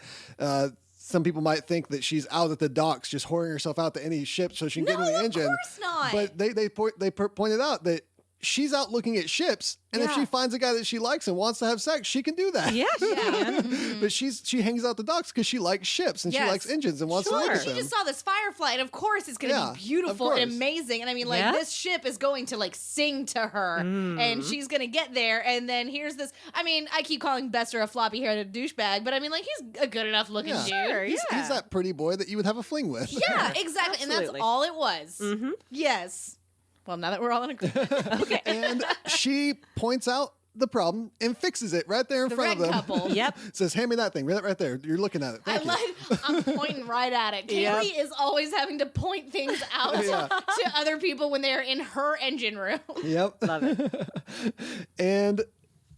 Speaker 3: some people might think that she's out at the docks just whoring herself out to any ship so she can get
Speaker 2: No,
Speaker 3: in the
Speaker 2: of
Speaker 3: engine.
Speaker 2: course not.
Speaker 3: But they pointed out that she's out looking at ships, and if
Speaker 1: Yeah.
Speaker 3: she finds a guy that she likes and wants to have sex, she can do that.
Speaker 1: Yeah, she can.
Speaker 3: But she hangs out the docks because she likes ships and she
Speaker 2: Yes.
Speaker 3: likes engines and wants
Speaker 1: Sure.
Speaker 3: to look at
Speaker 2: She
Speaker 3: them.
Speaker 2: just saw this Firefly, and of course it's going to
Speaker 3: Yeah,
Speaker 2: be beautiful
Speaker 3: of
Speaker 2: and
Speaker 3: course.
Speaker 2: amazing. And I mean, like,
Speaker 1: Yeah?
Speaker 2: this ship is going to, like, sing to her, and she's going to get there, and then here's this. I mean, I keep calling Bester a floppy-headed douchebag, but I mean, like, he's a good enough looking
Speaker 3: Yeah.
Speaker 2: dude.
Speaker 1: Sure,
Speaker 3: He's
Speaker 1: yeah.
Speaker 3: that pretty boy that you would have a fling with.
Speaker 2: Yeah, exactly. And that's
Speaker 1: Absolutely.
Speaker 2: all it was. Yes. Well, now that we're all in agreement. Okay.
Speaker 3: And she points out the problem and fixes it right there in
Speaker 2: The
Speaker 3: front
Speaker 2: red
Speaker 3: of them.
Speaker 2: couple.
Speaker 1: Yep.
Speaker 3: Says, hand me that thing right there. You're looking at it.
Speaker 2: I
Speaker 3: Thank you.
Speaker 2: like. I'm pointing right at it. Kaylee
Speaker 1: Yep.
Speaker 2: is always having to point things out
Speaker 3: Yeah.
Speaker 2: to other people when they're in her engine room.
Speaker 3: Yep.
Speaker 1: Love it.
Speaker 3: And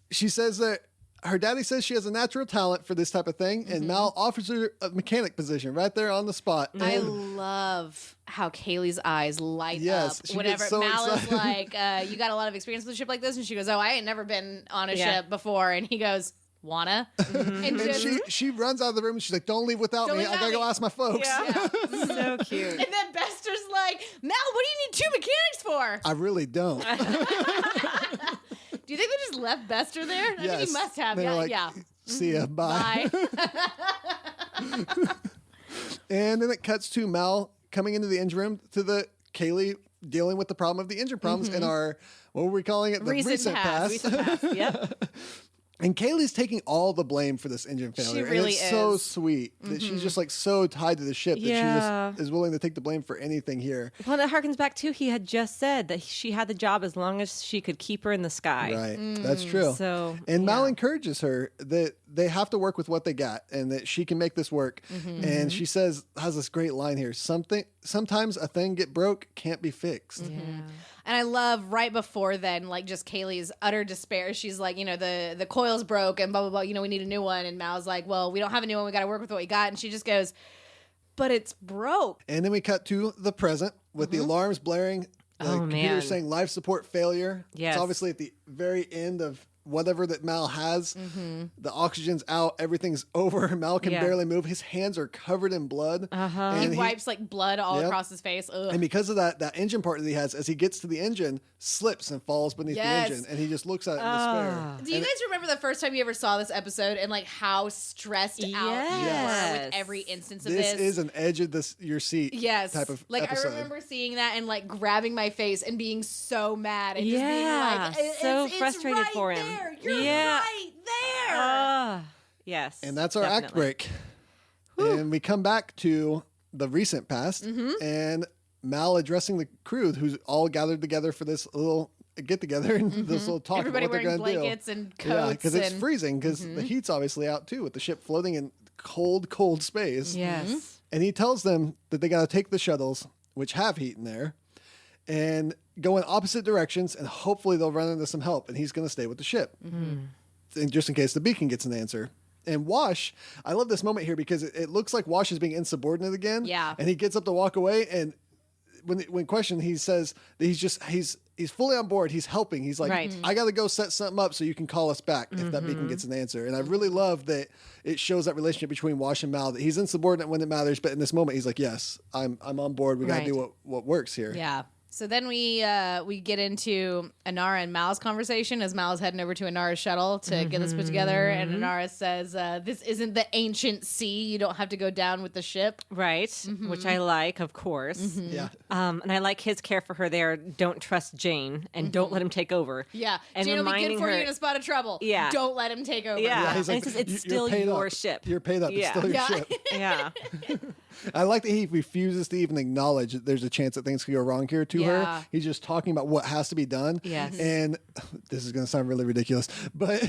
Speaker 3: she says that her daddy says she has a natural talent for this type of thing, and Mal offers her a mechanic position right there on the spot.
Speaker 2: I
Speaker 3: And
Speaker 2: love how Kaylee's eyes light
Speaker 3: Yes,
Speaker 2: up
Speaker 3: she
Speaker 2: whenever
Speaker 3: gets so
Speaker 2: Mal is
Speaker 3: excited.
Speaker 2: like, you got a lot of experience with a ship like this? And she goes, oh, I ain't never been on a
Speaker 1: Yeah.
Speaker 2: ship before. And he goes, wanna? And
Speaker 3: and
Speaker 2: just,
Speaker 3: she runs out of the room and she's like, don't leave without
Speaker 2: Don't
Speaker 3: me.
Speaker 2: leave
Speaker 3: I gotta
Speaker 2: without
Speaker 3: go
Speaker 2: me."
Speaker 3: ask my folks.
Speaker 1: Yeah. So cute.
Speaker 2: and then Bester's like, Mal, what do you need two mechanics for?
Speaker 3: I really don't.
Speaker 2: Do you think they just left Bester there? I think
Speaker 3: Yes.
Speaker 2: he must have.
Speaker 3: They were
Speaker 2: Yeah,
Speaker 3: like,
Speaker 2: yeah.
Speaker 3: See ya. Bye.
Speaker 2: Bye.
Speaker 3: And then it cuts to Mal coming into the engine room to the Kaylee dealing with the problem of the engine problems in our, what were we calling it? The
Speaker 2: Recent past.
Speaker 1: Recent past. Yep.
Speaker 3: And Kaylee's taking all the blame for this engine failure.
Speaker 2: really
Speaker 3: and it's so
Speaker 2: is.
Speaker 3: sweet that she's just like so tied to the ship that
Speaker 1: Yeah.
Speaker 3: she just is willing to take the blame for anything here.
Speaker 1: Well, it harkens back to he had just said that she had the job as long as she could keep her in the sky.
Speaker 3: Right. That's true.
Speaker 1: So,
Speaker 3: And Mal
Speaker 1: yeah.
Speaker 3: encourages her that they have to work with what they got and that she can make this work. And she says, has this great line here. Sometimes a thing get broke can't be fixed.
Speaker 2: And I love right before then, like just Kaylee's utter despair. She's like, you know, the coil's broke and blah, blah, blah. You know, we need a new one. And Mal's like, well, we don't have a new one. We got to work with what we got. And she just goes, but it's broke.
Speaker 3: And then we cut to the present with the alarms blaring. The
Speaker 1: Oh,
Speaker 3: computer
Speaker 1: man.
Speaker 3: saying life support failure.
Speaker 1: Yes.
Speaker 3: It's obviously at the very end of whatever that Mal has. The oxygen's out. Everything's over. Mal can
Speaker 1: Yeah.
Speaker 3: barely move. His hands are covered in blood.
Speaker 1: Uh-huh.
Speaker 3: And
Speaker 2: He wipes like blood all
Speaker 3: Yep.
Speaker 2: across his face. Ugh.
Speaker 3: And because of that engine part that he has, as he gets to the engine, slips and falls beneath
Speaker 2: Yes.
Speaker 3: the engine. And he just looks at it in
Speaker 1: Ah.
Speaker 3: despair.
Speaker 2: Do you guys remember the first time you ever saw this episode and like how stressed out you were
Speaker 1: Yes.
Speaker 2: with every instance of
Speaker 3: This
Speaker 2: this?
Speaker 3: is an edge of your seat
Speaker 2: Yes.
Speaker 3: type of
Speaker 2: like
Speaker 3: episode.
Speaker 2: I remember seeing that and like grabbing my face and being so mad and just
Speaker 1: Yeah.
Speaker 2: being like,
Speaker 1: So
Speaker 2: it's
Speaker 1: frustrated
Speaker 2: right
Speaker 1: for him.
Speaker 2: there. You're
Speaker 1: Yeah. Yes.
Speaker 3: And that's our act
Speaker 1: definitely.
Speaker 3: break. And we come back to the recent past and Mal addressing the crew who's all gathered together for this little get together and this little talk
Speaker 2: Everybody
Speaker 3: about what they're
Speaker 2: wearing
Speaker 3: going to do.
Speaker 2: blankets and coats.
Speaker 3: Yeah, because it's
Speaker 2: and-
Speaker 3: freezing because the heat's obviously out too with the ship floating in cold space.
Speaker 1: Yes.
Speaker 3: And he tells them that they got to take the shuttles, which have heat in there, and go in opposite directions, and hopefully they'll run into some help, and he's going to stay with the ship. And just in case the beacon gets an answer. And Wash, I love this moment here because it looks like Wash is being insubordinate again.
Speaker 2: Yeah.
Speaker 3: And he gets up to walk away, and when questioned, he says that he's fully on board. He's helping. He's like,
Speaker 1: Right.
Speaker 3: I got to go set something up so you can call us back if that beacon gets an answer. And I really love that it shows that relationship between Wash and Mal, that he's insubordinate when it matters, but in this moment, he's like, yes, I'm on board. We got to
Speaker 1: Right.
Speaker 3: do what works here.
Speaker 2: Yeah. So then we get into Inara and Mal's conversation as Mal's heading over to Inara's shuttle to get this put together. And Inara says, this isn't the ancient sea. You don't have to go down with the ship.
Speaker 1: Right. Which I like, of course.
Speaker 3: Yeah.
Speaker 1: And I like his care for her there. Don't trust Jayne and don't let him take over.
Speaker 2: Yeah.
Speaker 1: And
Speaker 2: Jayne will be
Speaker 1: reminding
Speaker 2: good for
Speaker 1: her,
Speaker 2: you in a spot of trouble.
Speaker 1: Yeah.
Speaker 2: Don't let him take over.
Speaker 1: Yeah.
Speaker 3: He's
Speaker 1: And
Speaker 3: like,
Speaker 1: he says, it's
Speaker 3: "You're
Speaker 1: still
Speaker 3: paid
Speaker 1: your
Speaker 3: up.
Speaker 1: ship.
Speaker 3: You're paid up.
Speaker 1: Yeah.
Speaker 3: It's still your
Speaker 2: Yeah.
Speaker 3: ship.
Speaker 1: Yeah.
Speaker 3: I like that he refuses to even acknowledge that there's a chance that things could go wrong here to her.
Speaker 2: Yeah.
Speaker 3: He's just talking about what has to be done.
Speaker 1: Yes.
Speaker 3: And this is going to sound really ridiculous, but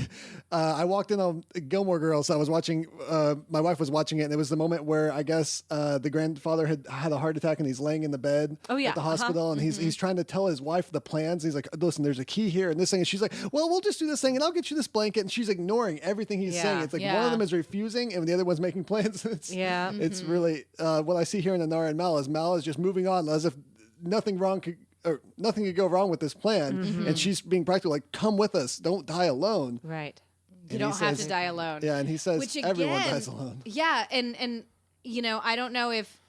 Speaker 3: I walked in on Gilmore Girls. I was watching, my wife was watching it, and it was the moment where I guess the grandfather had a heart attack and he's laying in the bed
Speaker 1: Oh, yeah.
Speaker 3: at the hospital, and he's trying to tell his wife the plans. He's like, listen, there's a key here and this thing. And she's like, well, we'll just do this thing and I'll get you this blanket. And she's ignoring everything he's
Speaker 1: Yeah.
Speaker 3: saying. It's like one
Speaker 2: Yeah.
Speaker 3: of them is refusing and the other one's making plans. It's really what I see here in Inara and Mal is just moving on as if nothing could go wrong with this plan. And she's being practical, like, come with us, don't die alone.
Speaker 1: Right.
Speaker 2: You
Speaker 3: And
Speaker 2: don't
Speaker 3: he
Speaker 2: have
Speaker 3: says-
Speaker 2: to die alone.
Speaker 3: Yeah, and he says
Speaker 2: Which
Speaker 3: everyone
Speaker 2: again,
Speaker 3: dies alone.
Speaker 2: Yeah, and you know, I don't know if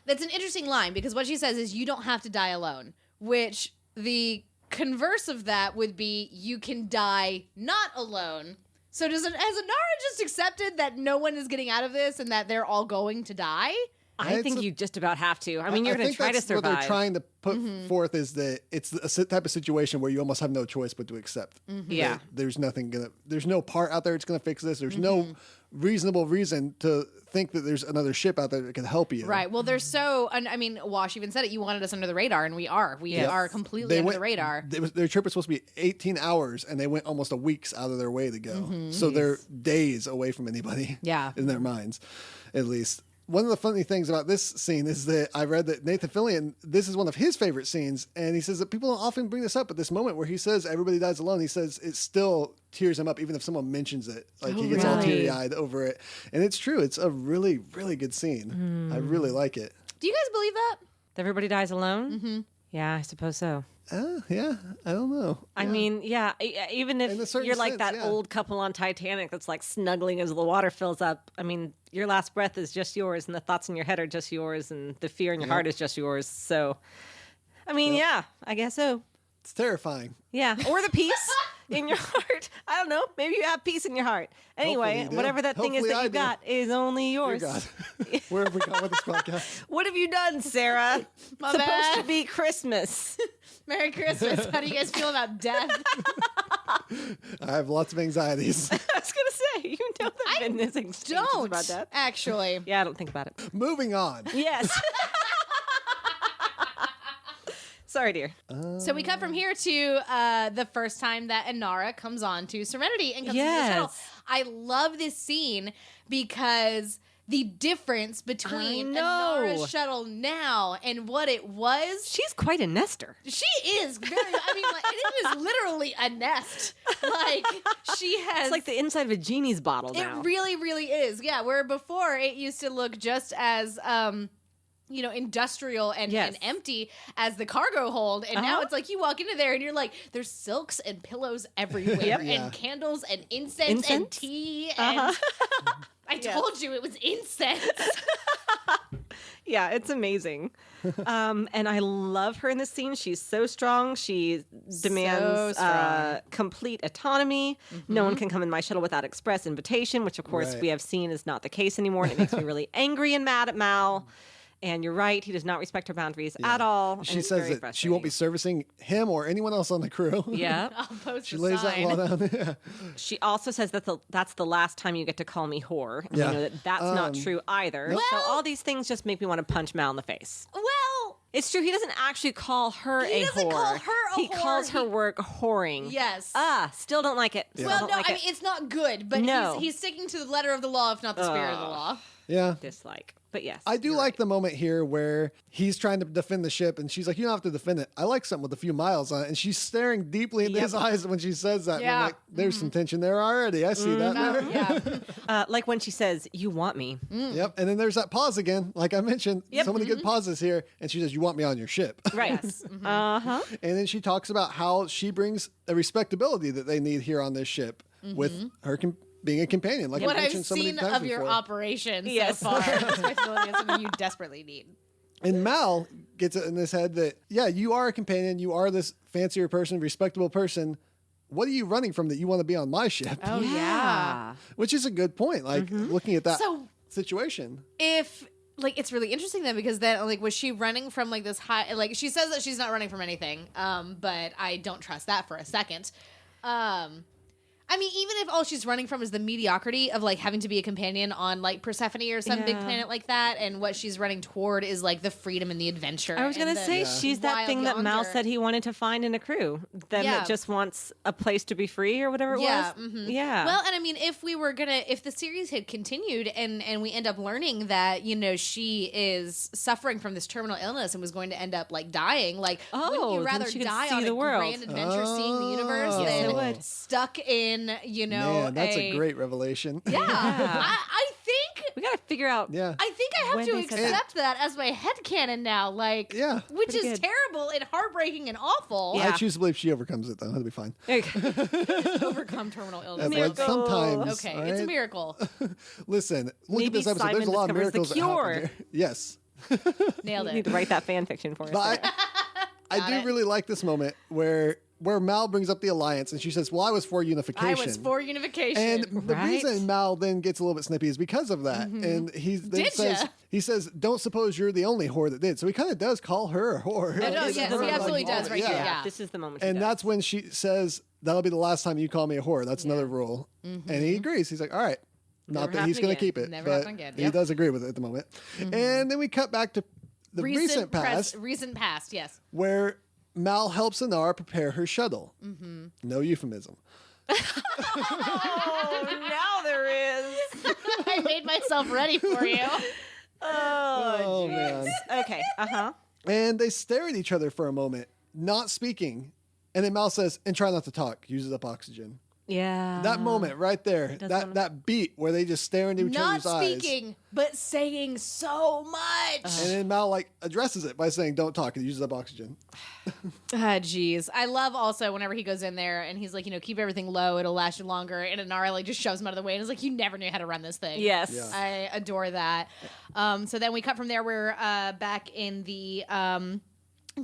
Speaker 2: that's an interesting line because what she says is you don't have to die alone, which the converse of that would be you can die not alone. So has Inara just accepted that no one is getting out of this and that they're all going to die?
Speaker 1: I
Speaker 3: It's
Speaker 1: think
Speaker 3: a-
Speaker 1: you just about have to. I mean, you're going to
Speaker 3: think
Speaker 1: try to
Speaker 3: that's
Speaker 1: survive.
Speaker 3: What they're trying to put forth is that it's a type of situation where you almost have no choice but to accept.
Speaker 1: Yeah.
Speaker 3: That there's no part out there that's going to fix this. There's no reasonable reason to think that there's another ship out there that can help you.
Speaker 2: Right. Well, they're so. I mean, Wash even said it. You wanted us under the radar, and we are. We are completely under the radar.
Speaker 3: Their trip was supposed to be 18 hours, and they went almost a week's out of their way to go. So they're days away from anybody.
Speaker 2: Yeah.
Speaker 3: In their minds, at least. One of the funny things about this scene is that I read that Nathan Fillion, this is one of his favorite scenes, and he says that people don't often bring this up, but this moment where he says everybody dies alone, he says it still tears him up even if someone mentions it. Like he gets all
Speaker 1: really?
Speaker 3: teary-eyed over it. And it's true. It's a really, really good scene. I really like it.
Speaker 2: Do you guys believe that?
Speaker 1: Everybody dies alone? Yeah, I suppose so.
Speaker 3: Yeah, I don't know.
Speaker 1: I mean, yeah, even
Speaker 3: In a
Speaker 1: if
Speaker 3: certain
Speaker 1: you're like
Speaker 3: sense,
Speaker 1: that
Speaker 3: yeah.
Speaker 1: old couple on Titanic that's like snuggling as the water fills up. I mean, your last breath is just yours, and the thoughts in your head are just yours, and the fear in your heart is just yours. So, I mean, yeah, I guess so.
Speaker 3: It's terrifying.
Speaker 1: Yeah, or the peace in your heart. I don't know. Maybe you have peace in your heart. Anyway,
Speaker 3: you do.
Speaker 1: whatever that thing is
Speaker 3: Hopefully
Speaker 1: that
Speaker 3: I
Speaker 1: you
Speaker 3: do.
Speaker 1: got is only
Speaker 3: Dear
Speaker 1: yours.
Speaker 3: God. Where have we gone with this podcast?
Speaker 1: What have you done, Sarah?
Speaker 2: My
Speaker 1: It's supposed
Speaker 2: bad.
Speaker 1: to be Christmas.
Speaker 2: Merry Christmas. How do you guys feel about death?
Speaker 3: I have lots of anxieties.
Speaker 1: I was gonna say, you know the business exchanges
Speaker 2: Don't
Speaker 1: about that.
Speaker 2: actually.
Speaker 1: Yeah, I don't think about it.
Speaker 3: Moving on.
Speaker 1: Yes. Sorry, dear.
Speaker 2: So we cut from here to the first time that Inara comes on to Serenity and comes into the shuttle.
Speaker 1: Yes.
Speaker 2: I love this scene because the difference between
Speaker 1: I know.
Speaker 2: Inara's shuttle now and what it was.
Speaker 1: She's quite a nester.
Speaker 2: She is very. I mean, like, it is literally a nest. Like she has.
Speaker 1: It's like the inside of a genie's bottle now.
Speaker 2: It really, really is. Yeah. Where before it used to look just as industrial and empty as the cargo hold. And now it's like you walk into there and you're like, there's silks and pillows everywhere
Speaker 3: Yeah.
Speaker 2: and candles and incense and tea. And I told you it was incense.
Speaker 1: Yeah, it's amazing. And I love her in this scene. She's so strong. She demands
Speaker 2: strong.
Speaker 1: complete autonomy. No one can come in my shuttle without express invitation, which of course
Speaker 3: Right.
Speaker 1: we have seen is not the case anymore. And it makes me really angry and mad at Mal. And you're right, he does not respect her boundaries at all. And
Speaker 3: She
Speaker 1: it's
Speaker 3: says
Speaker 1: very
Speaker 3: that she won't be servicing him or anyone else on the crew.
Speaker 1: Yeah.
Speaker 2: I'll post
Speaker 3: She
Speaker 2: a
Speaker 3: lays
Speaker 2: sign.
Speaker 3: that law down. Yeah.
Speaker 1: She also says that that's the last time you get to call me whore. And
Speaker 3: Yeah.
Speaker 1: we know that that's not true either. So all these things just make me want to punch Mal in the face.
Speaker 2: Well,
Speaker 1: It's true. He doesn't actually call her
Speaker 2: He
Speaker 1: a
Speaker 2: doesn't
Speaker 1: whore.
Speaker 2: call her a
Speaker 1: he
Speaker 2: whore.
Speaker 1: calls her work whoring.
Speaker 2: yes.
Speaker 1: Still don't like it. Still
Speaker 2: Well,
Speaker 1: don't
Speaker 2: no,
Speaker 1: like
Speaker 2: I
Speaker 1: it.
Speaker 2: mean, it's not good, but
Speaker 1: No.
Speaker 2: he's sticking to the letter of the law, if not the spirit of the law.
Speaker 3: Yeah.
Speaker 1: Dislike. But yes.
Speaker 3: I do
Speaker 1: you're
Speaker 3: like
Speaker 1: right.
Speaker 3: the moment here where he's trying to defend the ship and she's like, you don't have to defend it. I like something with a few miles on it. And she's staring deeply into his eyes when she says that. And I'm
Speaker 2: Yeah.
Speaker 3: like, there's some tension there already. I see that there.
Speaker 2: Yeah.
Speaker 1: Like when she says, "You want me."
Speaker 3: Yep. And then there's that pause again. Like I mentioned,
Speaker 1: Yep.
Speaker 3: so many good pauses here. And she says, you want me on your ship.
Speaker 1: Right.
Speaker 2: Yes. Mhm.
Speaker 1: Uh-huh.
Speaker 3: And then she talks about how she brings a respectability that they need here on this ship with her being a companion. Like
Speaker 2: What
Speaker 3: I
Speaker 2: I've
Speaker 3: mentioned so many
Speaker 2: seen
Speaker 3: times
Speaker 2: of your
Speaker 3: before.
Speaker 2: operation
Speaker 1: Yes.
Speaker 2: so far. Respectability is something you desperately need.
Speaker 3: And Mal gets it in his head that, yeah, you are a companion. You are this fancier person, respectable person. What are you running from that you want to be on my ship?
Speaker 2: Oh, yeah.
Speaker 3: Which is a good point. Like looking at that
Speaker 2: So-
Speaker 3: situation.
Speaker 2: If like it's really interesting then because then like was she running from like this high like she says that she's not running from anything but I don't trust that for a second. I mean, even if all she's running from is the mediocrity of like having to be a companion on like Persephone or some big
Speaker 1: Yeah.
Speaker 2: planet like that, and what she's running toward is like the freedom and the adventure.
Speaker 1: I was
Speaker 2: and
Speaker 1: gonna
Speaker 2: the
Speaker 1: say she's that
Speaker 2: wild
Speaker 1: thing that Mal
Speaker 2: yonder.
Speaker 1: said he wanted to find in a crew. Them
Speaker 2: Yeah.
Speaker 1: that just wants a place to be free or whatever it
Speaker 2: Yeah,
Speaker 1: was.
Speaker 2: mhm.
Speaker 1: Yeah.
Speaker 2: Well, and I mean, if the series had continued and we end up learning that, you know, she is suffering from this terminal illness and was going to end up like dying, like, wouldn't
Speaker 1: Oh,
Speaker 2: you
Speaker 1: then
Speaker 2: rather
Speaker 1: she could
Speaker 2: die
Speaker 1: see
Speaker 2: on
Speaker 1: the
Speaker 2: a
Speaker 1: world.
Speaker 2: grand adventure seeing the universe
Speaker 3: Oh.
Speaker 1: Yes, I
Speaker 2: than
Speaker 1: would.
Speaker 2: stuck in, you know,
Speaker 3: Man, that's a great revelation.
Speaker 2: Yeah. I think
Speaker 1: we gotta figure out.
Speaker 3: Yeah.
Speaker 2: I think I have
Speaker 1: When
Speaker 2: to
Speaker 1: they said that.
Speaker 2: accept that as my headcanon now, like,
Speaker 3: Yeah.
Speaker 2: which
Speaker 1: Pretty
Speaker 2: is
Speaker 1: good.
Speaker 2: terrible and heartbreaking and awful.
Speaker 1: Yeah.
Speaker 3: I choose to believe she overcomes it, though. That'll be fine.
Speaker 1: There you go.
Speaker 2: Overcome terminal illness.
Speaker 3: That's like
Speaker 1: Miracle.
Speaker 3: sometimes.
Speaker 2: Okay,
Speaker 3: all
Speaker 2: it's a
Speaker 3: right?
Speaker 2: miracle.
Speaker 3: Listen, look
Speaker 1: Maybe
Speaker 3: at this episode. There's a
Speaker 1: Simon
Speaker 3: lot of
Speaker 1: discovers the
Speaker 3: miracles that happen
Speaker 1: cure.
Speaker 3: here. Yes.
Speaker 2: Nailed
Speaker 1: You need
Speaker 2: it.
Speaker 1: to write that fan fiction for us.
Speaker 3: But I
Speaker 2: Got
Speaker 3: do
Speaker 2: it.
Speaker 3: really like this moment where Mal brings up the alliance and she says, well, I was for unification.
Speaker 2: I was for unification.
Speaker 3: And the
Speaker 1: Right.
Speaker 3: reason Mal then gets a little bit snippy is because of that. And he says, don't suppose you're the only whore that did. So he kind of does call her a whore.
Speaker 2: No,
Speaker 3: This is
Speaker 2: yes,
Speaker 3: her,
Speaker 2: he
Speaker 3: like,
Speaker 2: absolutely does
Speaker 3: moment.
Speaker 2: right here, yeah.
Speaker 1: This is the moment. she
Speaker 3: And
Speaker 1: does.
Speaker 3: that's when she says, that'll be the last time you call me a whore. That's another rule. And he agrees. He's like, all right. Not
Speaker 1: Never
Speaker 3: that he's
Speaker 1: happen
Speaker 3: going to
Speaker 1: again.
Speaker 3: keep it.
Speaker 2: Never
Speaker 3: but
Speaker 2: happen again.
Speaker 3: He
Speaker 2: Yep.
Speaker 3: does agree with it at the moment. And then we cut back to the recent past
Speaker 2: Recent past, yes.
Speaker 3: where Mal helps Inara prepare her shuttle. No euphemism.
Speaker 1: Oh, now there is.
Speaker 2: I made myself ready for you.
Speaker 3: Oh, man.
Speaker 1: Okay.
Speaker 3: And they stare at each other for a moment, not speaking. And then Mal says, and try not to talk, uses up oxygen.
Speaker 1: Yeah.
Speaker 3: That moment right there,
Speaker 1: does
Speaker 3: that,
Speaker 1: wanna-
Speaker 3: that beat where they just stare into each
Speaker 2: Not
Speaker 3: other's eyes.
Speaker 2: speaking, but saying so much.
Speaker 3: And then Mal like addresses it by saying, don't talk, and uses up oxygen.
Speaker 2: Ah, jeez. I love also whenever he goes in there and he's like, you know, keep everything low, it'll last you longer. And Inara like just shoves him out of the way and is like, you never knew how to run this thing.
Speaker 1: Yes.
Speaker 3: Yeah.
Speaker 2: I adore that. So then we cut from there. We're back in the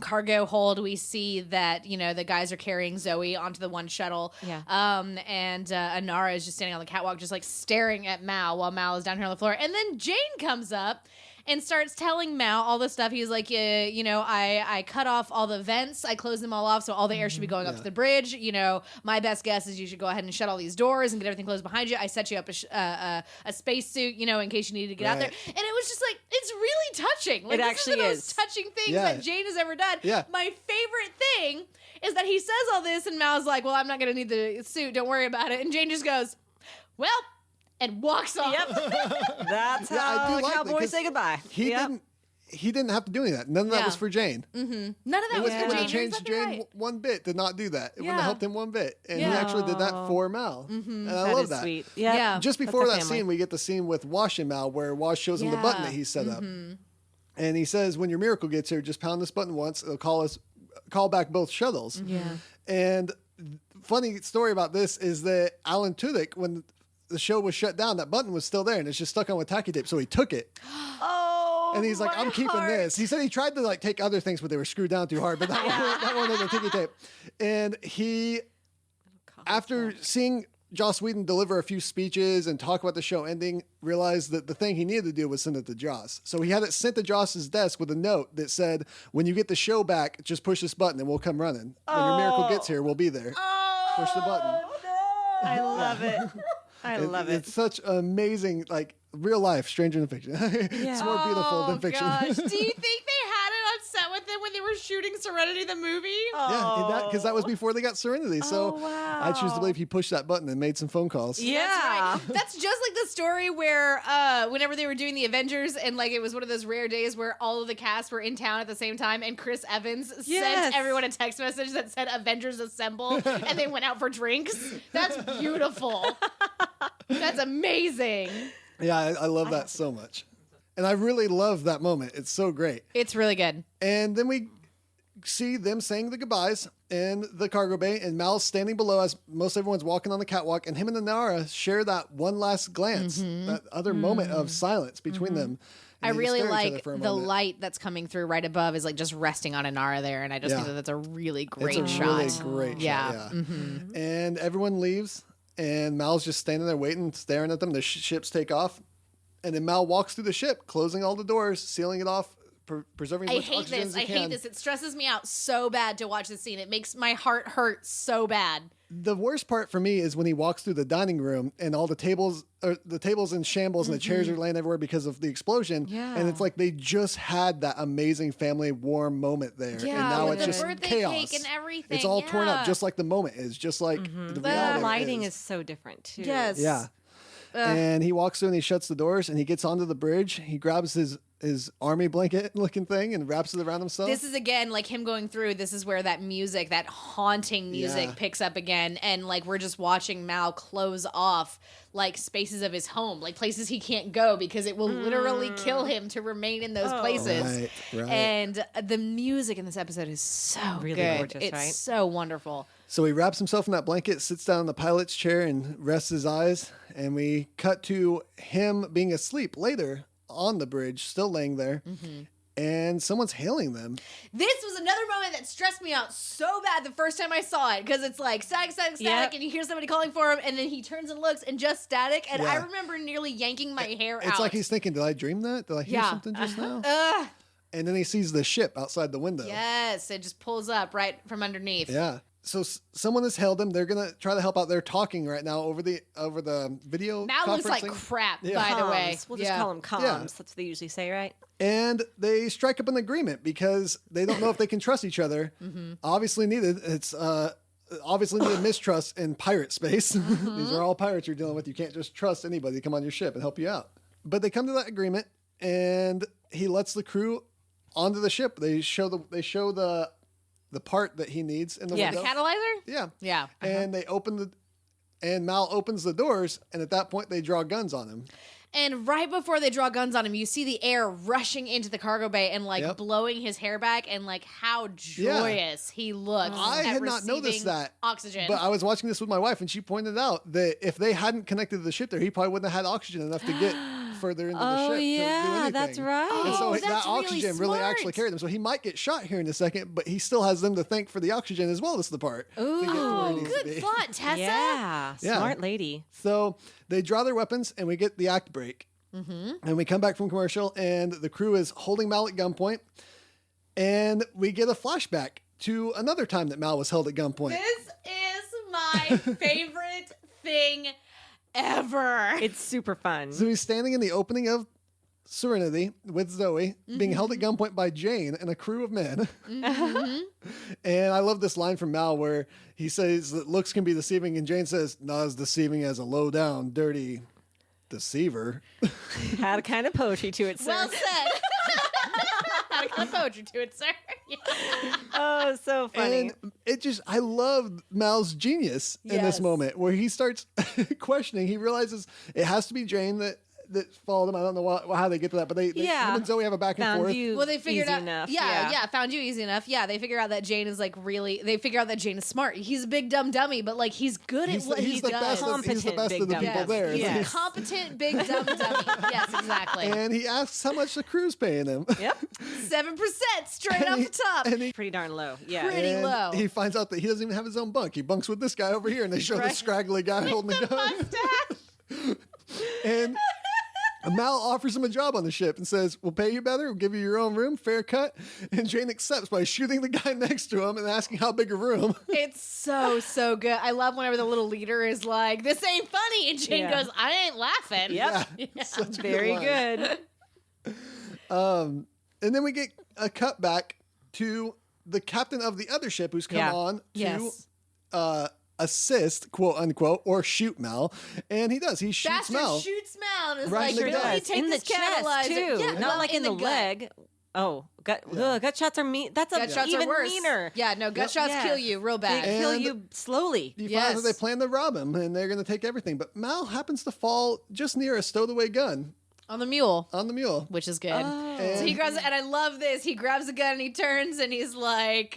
Speaker 2: cargo hold. We see that, you know, the guys are carrying Zoe onto the one shuttle.
Speaker 1: Yeah.
Speaker 2: And Inara is just standing on the catwalk, just like staring at Mal while Mal is down here on the floor. And then Jayne comes up and starts telling Mal all the stuff. He's like, you know, I cut off all the vents. I closed them all off, so all the air should be going up to the bridge. You know, my best guess is you should go ahead and shut all these doors and get everything closed behind you. I set you up a spacesuit, you know, in case you needed to get out there.
Speaker 3: Right.
Speaker 2: And it was just like, it's really touching. Like,
Speaker 1: It
Speaker 2: this
Speaker 1: actually
Speaker 2: is the
Speaker 1: is.
Speaker 2: most touching things
Speaker 3: Yeah.
Speaker 2: that Jayne has ever done.
Speaker 3: Yeah.
Speaker 2: My favorite thing is that he says all this and Mal's like, well, I'm not going to need the suit. Don't worry about it. And Jayne just goes, well, and walks off.
Speaker 1: That's
Speaker 3: Yeah, I
Speaker 1: how
Speaker 3: do like that,
Speaker 1: cowboys
Speaker 3: 'cause
Speaker 1: say goodbye. Yep.
Speaker 3: He didn't have to do any of that. None of that
Speaker 2: Yeah.
Speaker 3: was for Jayne.
Speaker 2: None of that
Speaker 3: It
Speaker 2: was
Speaker 3: would
Speaker 2: for
Speaker 3: have
Speaker 2: Jayne. You're
Speaker 3: changed
Speaker 2: exactly
Speaker 3: Jayne
Speaker 2: right.
Speaker 3: one bit to not do that. It wouldn't
Speaker 2: Yeah.
Speaker 3: have helped him one bit. And he
Speaker 2: Yeah.
Speaker 3: actually did that for Mal. And I
Speaker 1: That
Speaker 3: love
Speaker 1: is
Speaker 3: that.
Speaker 1: sweet. Yep.
Speaker 2: Yeah.
Speaker 3: Just
Speaker 1: That's
Speaker 3: before
Speaker 1: our
Speaker 3: that
Speaker 1: family.
Speaker 3: scene, we get the scene with Wash and Mal where Wash shows him the button that he set up. And he says, when your miracle gets here, just pound this button once. It'll call back both shuttles.
Speaker 1: Yeah.
Speaker 3: And funny story about this is that Alan Tudyk, when the show was shut down, that button was still there and it's just stuck on with tacky tape. So he took it.
Speaker 1: Oh.
Speaker 3: And he's like,
Speaker 1: my
Speaker 3: I'm keeping
Speaker 1: heart.
Speaker 3: this. He said he tried to like take other things, but they were screwed down too hard. But that one had the ticky tape. And he, after seeing Joss Whedon deliver a few speeches and talk about the show ending, realized that the thing he needed to do was send it to Joss. So he had it sent to Joss's desk with a note that said, when you get the show back, just push this button and we'll come running. When your miracle gets here, we'll be there. Push the button.
Speaker 1: I love it. I love it.
Speaker 3: It's such amazing, like, real life, stranger than fiction. It's more beautiful than fiction.
Speaker 2: Gosh. Do you think they had it on set with them when they were shooting Serenity the movie?
Speaker 3: Yeah, because that was before they got Serenity. So
Speaker 1: wow.
Speaker 3: I choose to believe he pushed that button and made some phone calls.
Speaker 1: Yeah.
Speaker 2: That's right. That's just like the story where whenever they were doing the Avengers and like it was one of those rare days where all of the cast were in town at the same time and Chris Evans sent everyone a text message that said Avengers Assemble and they went out for drinks. That's beautiful. That's amazing.
Speaker 3: Yeah, I love that so much. And I really love that moment. It's so great.
Speaker 2: It's really good.
Speaker 3: And then we see them saying the goodbyes in the cargo bay, and Mal's standing below as most everyone's walking on the catwalk, and him and Inara share that one last glance, that other moment of silence between them.
Speaker 2: I really like the light that's coming through right above is like just resting on Inara there, and I just think that that's a really great
Speaker 3: it's a
Speaker 2: shot.
Speaker 3: really great shot, yeah. And everyone leaves, and Mal's just standing there waiting, staring at them. The ships take off, and then Mal walks through the ship, closing all the doors, sealing it off, preserving as much oxygen as he can.
Speaker 2: I hate this. It stresses me out so bad to watch this scene. It makes my heart hurt so bad.
Speaker 3: The worst part for me is when he walks through the dining room and all the tables in shambles and the chairs are laying everywhere because of the explosion.
Speaker 1: Yeah.
Speaker 3: And it's like they just had that amazing family warm moment there.
Speaker 2: Yeah,
Speaker 3: and now
Speaker 2: with
Speaker 3: it's
Speaker 2: the
Speaker 3: just
Speaker 2: birthday
Speaker 3: chaos.
Speaker 2: cake and everything.
Speaker 3: It's all torn up
Speaker 2: yeah.
Speaker 3: just like the moment is, just like the
Speaker 1: The
Speaker 3: reality
Speaker 1: lighting is so different too.
Speaker 2: Yes.
Speaker 3: Yeah. And he walks through and he shuts the doors and he gets onto the bridge. He grabs his army blanket looking thing and wraps it around himself.
Speaker 2: This is again like him going through. This is where that music, that haunting music,
Speaker 3: Yeah.
Speaker 2: picks up again, and like we're just watching Mal close off like spaces of his home, like places he can't go because it will literally kill him to remain in those places.
Speaker 3: Right.
Speaker 2: And the music in this episode is so
Speaker 1: Really
Speaker 2: good.
Speaker 1: gorgeous,
Speaker 2: It's
Speaker 1: right?
Speaker 2: so wonderful.
Speaker 3: So he wraps himself in that blanket, sits down in the pilot's chair, and rests his eyes. And we cut to him being asleep later on the bridge, still laying there. And someone's hailing them.
Speaker 2: This was another moment that stressed me out so bad the first time I saw it because it's like static,
Speaker 1: Yep.
Speaker 2: and you hear somebody calling for him, and then he turns and looks, and just static. And I
Speaker 3: Yeah.
Speaker 2: remember nearly yanking my hair out.
Speaker 3: It's like he's thinking, did I dream that? Did I hear
Speaker 2: Yeah.
Speaker 3: something just now?
Speaker 2: Ugh.
Speaker 3: And then he sees the ship outside the window.
Speaker 2: Yes, it just pulls up right from underneath.
Speaker 3: Yeah. So someone has hailed them. They're gonna try to help out. They're talking right now over the video.
Speaker 2: Mal looks like
Speaker 3: conferencing.
Speaker 2: crap,
Speaker 3: Yeah.
Speaker 2: by the way.
Speaker 1: Comms. We'll just call them comms.
Speaker 3: Yeah.
Speaker 1: That's what they usually say, right?
Speaker 3: And they strike up an agreement because they don't know if they can trust each other. Obviously needed. It's obviously needed mistrust in pirate space. These are all pirates you're dealing with. You can't just trust anybody to come on your ship and help you out. But they come to that agreement, and he lets the crew onto the ship. They show the part that he needs in the
Speaker 1: Yeah.
Speaker 3: window.
Speaker 2: The catalyzer?
Speaker 3: Yeah.
Speaker 2: Yeah.
Speaker 3: And they and Mal opens the doors, and at that point they draw guns on him.
Speaker 2: And right before they draw guns on him, you see the air rushing into the cargo bay and like
Speaker 3: Yep.
Speaker 2: blowing his hair back, and like how joyous he looks.
Speaker 3: I
Speaker 2: at
Speaker 3: had not noticed
Speaker 2: receiving
Speaker 3: that.
Speaker 2: oxygen.
Speaker 3: But I was watching this with my wife, and she pointed out that if they hadn't connected to the ship there, he probably wouldn't have had oxygen enough to get further into the
Speaker 1: Oh,
Speaker 3: ship. To do
Speaker 1: yeah,
Speaker 3: anything.
Speaker 1: that's right.
Speaker 3: And so
Speaker 2: Oh, that's
Speaker 3: that
Speaker 2: really
Speaker 3: oxygen really
Speaker 2: smart.
Speaker 3: actually carried him. So he might get shot here in a second, but he still has them to thank for the oxygen as well as the part. to get to where he needs to
Speaker 2: Good
Speaker 3: be.
Speaker 2: thought, Tessa.
Speaker 1: Yeah.
Speaker 3: Yeah.
Speaker 1: Smart lady.
Speaker 3: So they draw their weapons, and we get the act break. And we come back from commercial, and the crew is holding Mal at gunpoint. And we get a flashback to another time that Mal was held at gunpoint.
Speaker 2: This is my favorite thing ever.
Speaker 1: It's super fun.
Speaker 3: So he's standing in the opening of Serenity with Zoe, being held at gunpoint by Jayne and a crew of men. And I love this line from Mal where he says that looks can be deceiving, and Jayne says, not as deceiving as a low-down, dirty deceiver.
Speaker 1: Had a kind of poetry to it, sir.
Speaker 2: Well said. Had a kind of poetry to it, sir. Yeah.
Speaker 1: Oh, so funny.
Speaker 3: And I love Mal's genius in this
Speaker 2: Yes.
Speaker 3: moment where he starts questioning. He realizes it has to be Jayne that that followed him. I don't know how they get to that, but they him and Zoe have a back and
Speaker 1: Found
Speaker 3: forth.
Speaker 1: you
Speaker 2: Well, they figured
Speaker 1: easy
Speaker 2: out.
Speaker 1: enough.
Speaker 2: Yeah, found you easy enough. Yeah, they figure out that Jayne is like really. They figure out that Jayne is smart. He's a big dumb dummy, but like he's good at what he
Speaker 3: the
Speaker 2: does.
Speaker 3: he's the best of the
Speaker 1: Competent
Speaker 3: people
Speaker 1: big
Speaker 3: there.
Speaker 1: dumb.
Speaker 2: He's
Speaker 1: Yes.
Speaker 2: a competent big dumb dummy. Yes, exactly.
Speaker 3: And he asks how much the crew's paying him.
Speaker 1: Yep.
Speaker 2: 7% straight off the top.
Speaker 3: And he,
Speaker 1: Pretty darn low. Yeah.
Speaker 2: Pretty
Speaker 3: and
Speaker 2: low.
Speaker 3: he finds out that he doesn't even have his own bunk. He bunks with this guy over here, and they show the scraggly guy holding the gun. And Mal offers him a job on the ship and says, "We'll pay you better. We'll give you your own room, fair cut." And Jayne accepts by shooting the guy next to him and asking how big a room.
Speaker 2: It's so good. I love whenever the little leader is like, "This ain't funny," and Jayne
Speaker 1: Yeah.
Speaker 2: goes, "I ain't laughing."
Speaker 1: Yep.
Speaker 3: Yeah, such a
Speaker 1: Very
Speaker 3: line.
Speaker 1: good.
Speaker 3: And then we get a cut back to the captain of the other ship who's come
Speaker 1: Yeah.
Speaker 3: on to
Speaker 2: Yes.
Speaker 3: assist, quote unquote, or shoot Mel. And he does. He shoots
Speaker 2: Bastard
Speaker 3: Mel.
Speaker 2: shoots Mel and is
Speaker 3: Right
Speaker 2: like,
Speaker 3: in the
Speaker 2: "Billy,
Speaker 3: gut.
Speaker 2: take
Speaker 1: in
Speaker 2: this
Speaker 1: the chest
Speaker 2: catalyzer."
Speaker 1: too.
Speaker 2: Yeah,
Speaker 1: Not
Speaker 2: well,
Speaker 1: like in the
Speaker 2: gut.
Speaker 1: leg. Oh, gut shots are mean. That's
Speaker 2: Gut shots
Speaker 1: even
Speaker 2: are worse.
Speaker 1: meaner.
Speaker 2: Yeah, no, gut shots
Speaker 1: Yeah.
Speaker 2: kill you real
Speaker 1: They
Speaker 2: bad.
Speaker 1: kill
Speaker 3: And-
Speaker 1: you slowly.
Speaker 3: He finds that they
Speaker 2: Yes.
Speaker 3: plan to rob him and they're going to take everything. But Mal happens to fall just near a stowed away gun
Speaker 2: On the mule.
Speaker 3: on the mule.
Speaker 2: Which is good.
Speaker 1: Oh.
Speaker 2: So he grabs it, and I love this. He grabs a gun and he turns and he's like,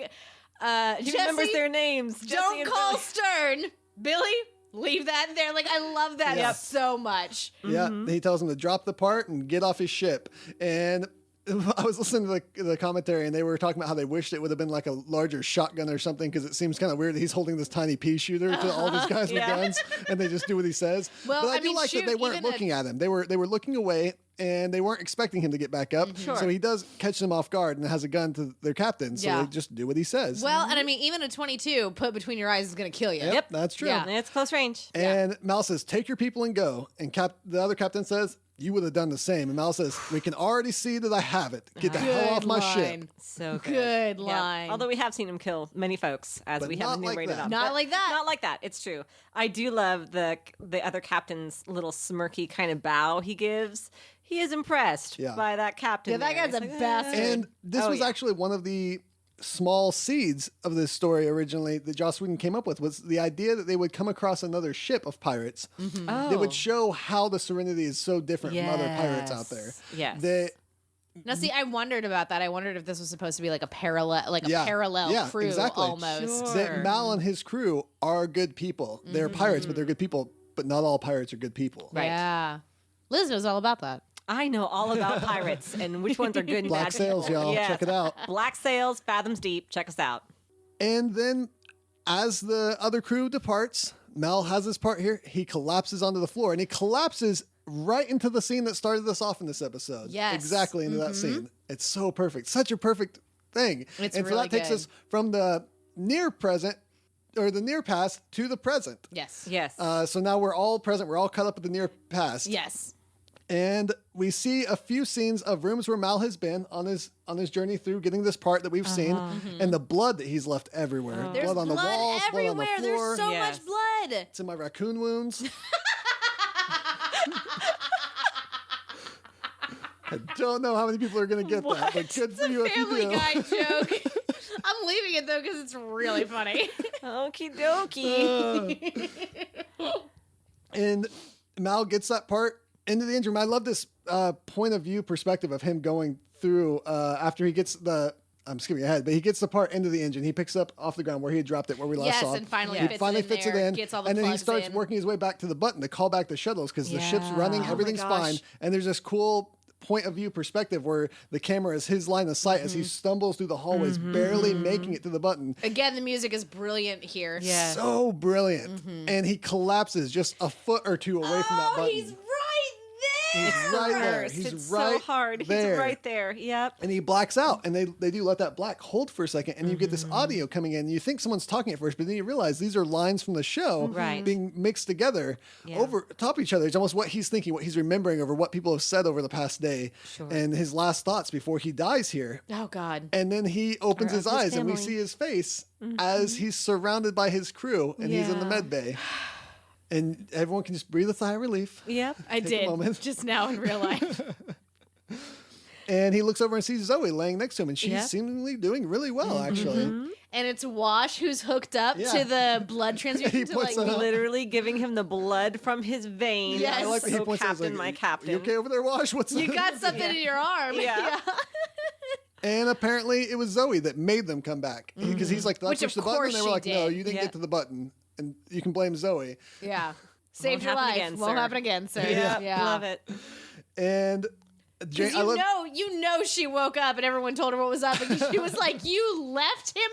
Speaker 1: He remembers
Speaker 2: Jesse,
Speaker 1: their names. Jesse
Speaker 2: don't
Speaker 1: and
Speaker 2: call
Speaker 1: Billy.
Speaker 2: Stern. Billy, leave that there. Like, I love that
Speaker 3: Yeah.
Speaker 2: so much.
Speaker 3: Yeah, he tells him to drop the part and get off his ship. And I was listening to the commentary, and they were talking about how they wished it would have been like a larger shotgun or something, because it seems kind of weird that he's holding this tiny pea shooter to all these guys with
Speaker 1: Yeah.
Speaker 3: guns, and they just do what he says.
Speaker 2: Well,
Speaker 3: but I
Speaker 2: I
Speaker 3: do
Speaker 2: mean,
Speaker 3: like that they
Speaker 2: shoot,
Speaker 3: weren't
Speaker 2: even a-
Speaker 3: looking at him. They were looking away, and they weren't expecting him to get back up.
Speaker 1: Sure.
Speaker 3: So he does catch them off guard and has a gun to their captain. So
Speaker 2: Yeah.
Speaker 3: they just do what he says.
Speaker 2: Well, and I mean, even a 22 put between your eyes is going to kill you.
Speaker 3: Yep, that's true.
Speaker 2: Yeah.
Speaker 1: It's close range.
Speaker 3: And Mal says, "Take your people and go." And the other captain says, "You would have done the same." And Mal says, "We can already see that I have it. Get the hell off my ship."
Speaker 1: So good.
Speaker 2: Good
Speaker 1: Yeah.
Speaker 2: line.
Speaker 1: Although we have seen him kill many folks, as
Speaker 3: But
Speaker 1: we
Speaker 3: not
Speaker 1: have
Speaker 3: like
Speaker 1: enumerated
Speaker 3: that.
Speaker 1: on.
Speaker 2: Not
Speaker 1: But
Speaker 2: like that.
Speaker 1: Not like that. It's true. I do love the other captain's little smirky kind of bow he gives. He is impressed
Speaker 3: Yeah.
Speaker 1: by that captain.
Speaker 2: Yeah, that
Speaker 1: there.
Speaker 2: guy's a
Speaker 1: He's like,
Speaker 2: bastard.
Speaker 3: And this
Speaker 1: Oh,
Speaker 3: was
Speaker 1: yeah.
Speaker 3: actually one of the small seeds of this story originally that Joss Whedon came up with, was the idea that they would come across another ship of pirates.
Speaker 1: Oh.
Speaker 3: They would show how the Serenity is so different from other pirates out there.
Speaker 1: Yes.
Speaker 3: That
Speaker 2: Now, see, I wondered about that. I wondered if this was supposed to be like a parallel,
Speaker 3: Yeah.
Speaker 2: parallel crew
Speaker 3: exactly.
Speaker 2: almost.
Speaker 1: Sure.
Speaker 3: that Mal and his crew are good people. They're pirates, but they're good people. But not all pirates are good people.
Speaker 1: Right.
Speaker 2: Yeah. Liz knows all about that.
Speaker 1: I know all about pirates and which ones are good and
Speaker 3: Black
Speaker 1: bad.
Speaker 3: Sails,
Speaker 1: people.
Speaker 3: y'all.
Speaker 1: Yes.
Speaker 3: Check it out.
Speaker 1: Black Sails, Fathoms Deep. Check us out.
Speaker 3: And then, as the other crew departs, Mal has his part here. He collapses onto the floor, and he collapses right into the scene that started us off in this episode.
Speaker 2: Yes.
Speaker 3: Exactly into that scene. It's so perfect. Such a perfect thing.
Speaker 2: It's
Speaker 3: and so
Speaker 2: really
Speaker 3: that takes
Speaker 2: good.
Speaker 3: us from the near present, or the near past, to the present.
Speaker 2: Yes.
Speaker 1: Yes.
Speaker 3: So now we're all present. We're all caught up at the near past.
Speaker 2: Yes.
Speaker 3: And we see a few scenes of rooms where Mal has been on his journey through getting this part that we've seen, and the blood that he's left everywhere.
Speaker 2: There's
Speaker 3: blood on the walls,
Speaker 2: everywhere.
Speaker 3: blood on the floor.
Speaker 2: There's so
Speaker 1: Yes.
Speaker 2: much blood.
Speaker 3: It's in my raccoon wounds. I don't know how many people are going to get that, but good for you if you
Speaker 2: Family
Speaker 3: do.
Speaker 2: Guy joke. I'm leaving it though because it's really funny.
Speaker 1: Okie dokie.
Speaker 3: And Mal gets that part into the engine room. I love this point of view perspective of him going through after he gets I'm skipping ahead, but he gets the part into the engine. He picks up off the ground where he had dropped it, where we last
Speaker 2: Yes,
Speaker 3: saw it.
Speaker 2: and finally
Speaker 3: he
Speaker 2: fits
Speaker 3: finally
Speaker 2: it in
Speaker 3: fits
Speaker 2: there,
Speaker 3: it in,
Speaker 2: gets all the
Speaker 3: and then he
Speaker 2: plugs
Speaker 3: starts
Speaker 2: in.
Speaker 3: working his way back to the button to call back the shuttles because the ship's
Speaker 1: Yeah.
Speaker 3: running,
Speaker 1: Oh my
Speaker 3: everything's fine,
Speaker 1: gosh.
Speaker 3: and there's this cool point of view perspective where the camera is his line of sight as he stumbles through the hallways, barely making it to the button.
Speaker 2: Again, the music is brilliant here.
Speaker 1: Yeah.
Speaker 3: So brilliant, and he collapses just a foot or two away from that
Speaker 2: Oh,
Speaker 3: button.
Speaker 2: he's right there.
Speaker 3: He's right there.
Speaker 1: Worst.
Speaker 3: He's
Speaker 1: it's
Speaker 3: right
Speaker 1: so hard.
Speaker 3: there.
Speaker 1: He's right there. Yep.
Speaker 3: And he blacks out, and they do let that black hold for a second, and you get this audio coming in. You think someone's talking at first, but then you realize these are lines from the show
Speaker 1: Right.
Speaker 3: being mixed together
Speaker 1: Yeah.
Speaker 3: over top of each other. It's almost what he's thinking, what he's remembering over what people have said over the past day,
Speaker 1: Sure.
Speaker 3: and his last thoughts before he dies here.
Speaker 2: Oh God.
Speaker 3: And then he opens
Speaker 1: Or
Speaker 3: his
Speaker 1: of his
Speaker 3: eyes, and we
Speaker 1: family.
Speaker 3: see his face as he's surrounded by his crew, and he's in the
Speaker 1: Yeah.
Speaker 3: med bay. And everyone can just breathe a sigh of relief.
Speaker 1: Yep.
Speaker 2: I
Speaker 3: Take a
Speaker 2: did
Speaker 3: moment.
Speaker 2: just now in real life.
Speaker 3: And he looks over and sees Zoe laying next to him, and she's seemingly doing really well, actually.
Speaker 2: And it's Wash who's hooked up to the blood transfusion to like
Speaker 1: literally giving him the blood from his veins.
Speaker 2: Yes.
Speaker 3: I like that he points out,
Speaker 1: Captain,
Speaker 3: like,
Speaker 1: my captain.
Speaker 3: You okay over there, Wash? What's
Speaker 2: you got something in your arm.
Speaker 1: Yeah.
Speaker 3: And apparently it was Zoe that made them come back. Because he's like, I pushed the button, and they were like, no, you didn't get to the button. And you can blame Zoe.
Speaker 2: Yeah. Saved your life.
Speaker 1: Again,
Speaker 2: Won't
Speaker 1: sir.
Speaker 2: happen again, sir.
Speaker 1: Yeah. Love it.
Speaker 3: And Jayne,
Speaker 2: you know she woke up and everyone told her what was up and she was like, you left him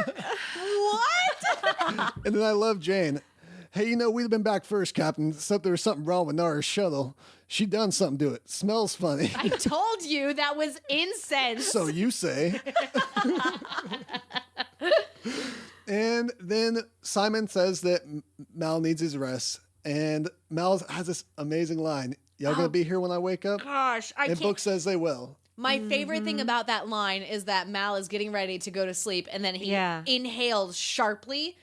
Speaker 2: there? What?
Speaker 3: And then I love Jayne. Hey, we'd have been back first, Captain. Except there was something wrong with Nara's shuttle. She done something to it. Smells funny.
Speaker 2: I told you that was incense.
Speaker 3: So you say. And then Simon says that Mal needs his rest. And Mal has this amazing line. Y'all gonna be here when I wake up?
Speaker 2: Gosh, I
Speaker 3: And
Speaker 2: can't.
Speaker 3: Book says they will.
Speaker 2: My favorite thing about that line is that Mal is getting ready to go to sleep and then he inhales sharply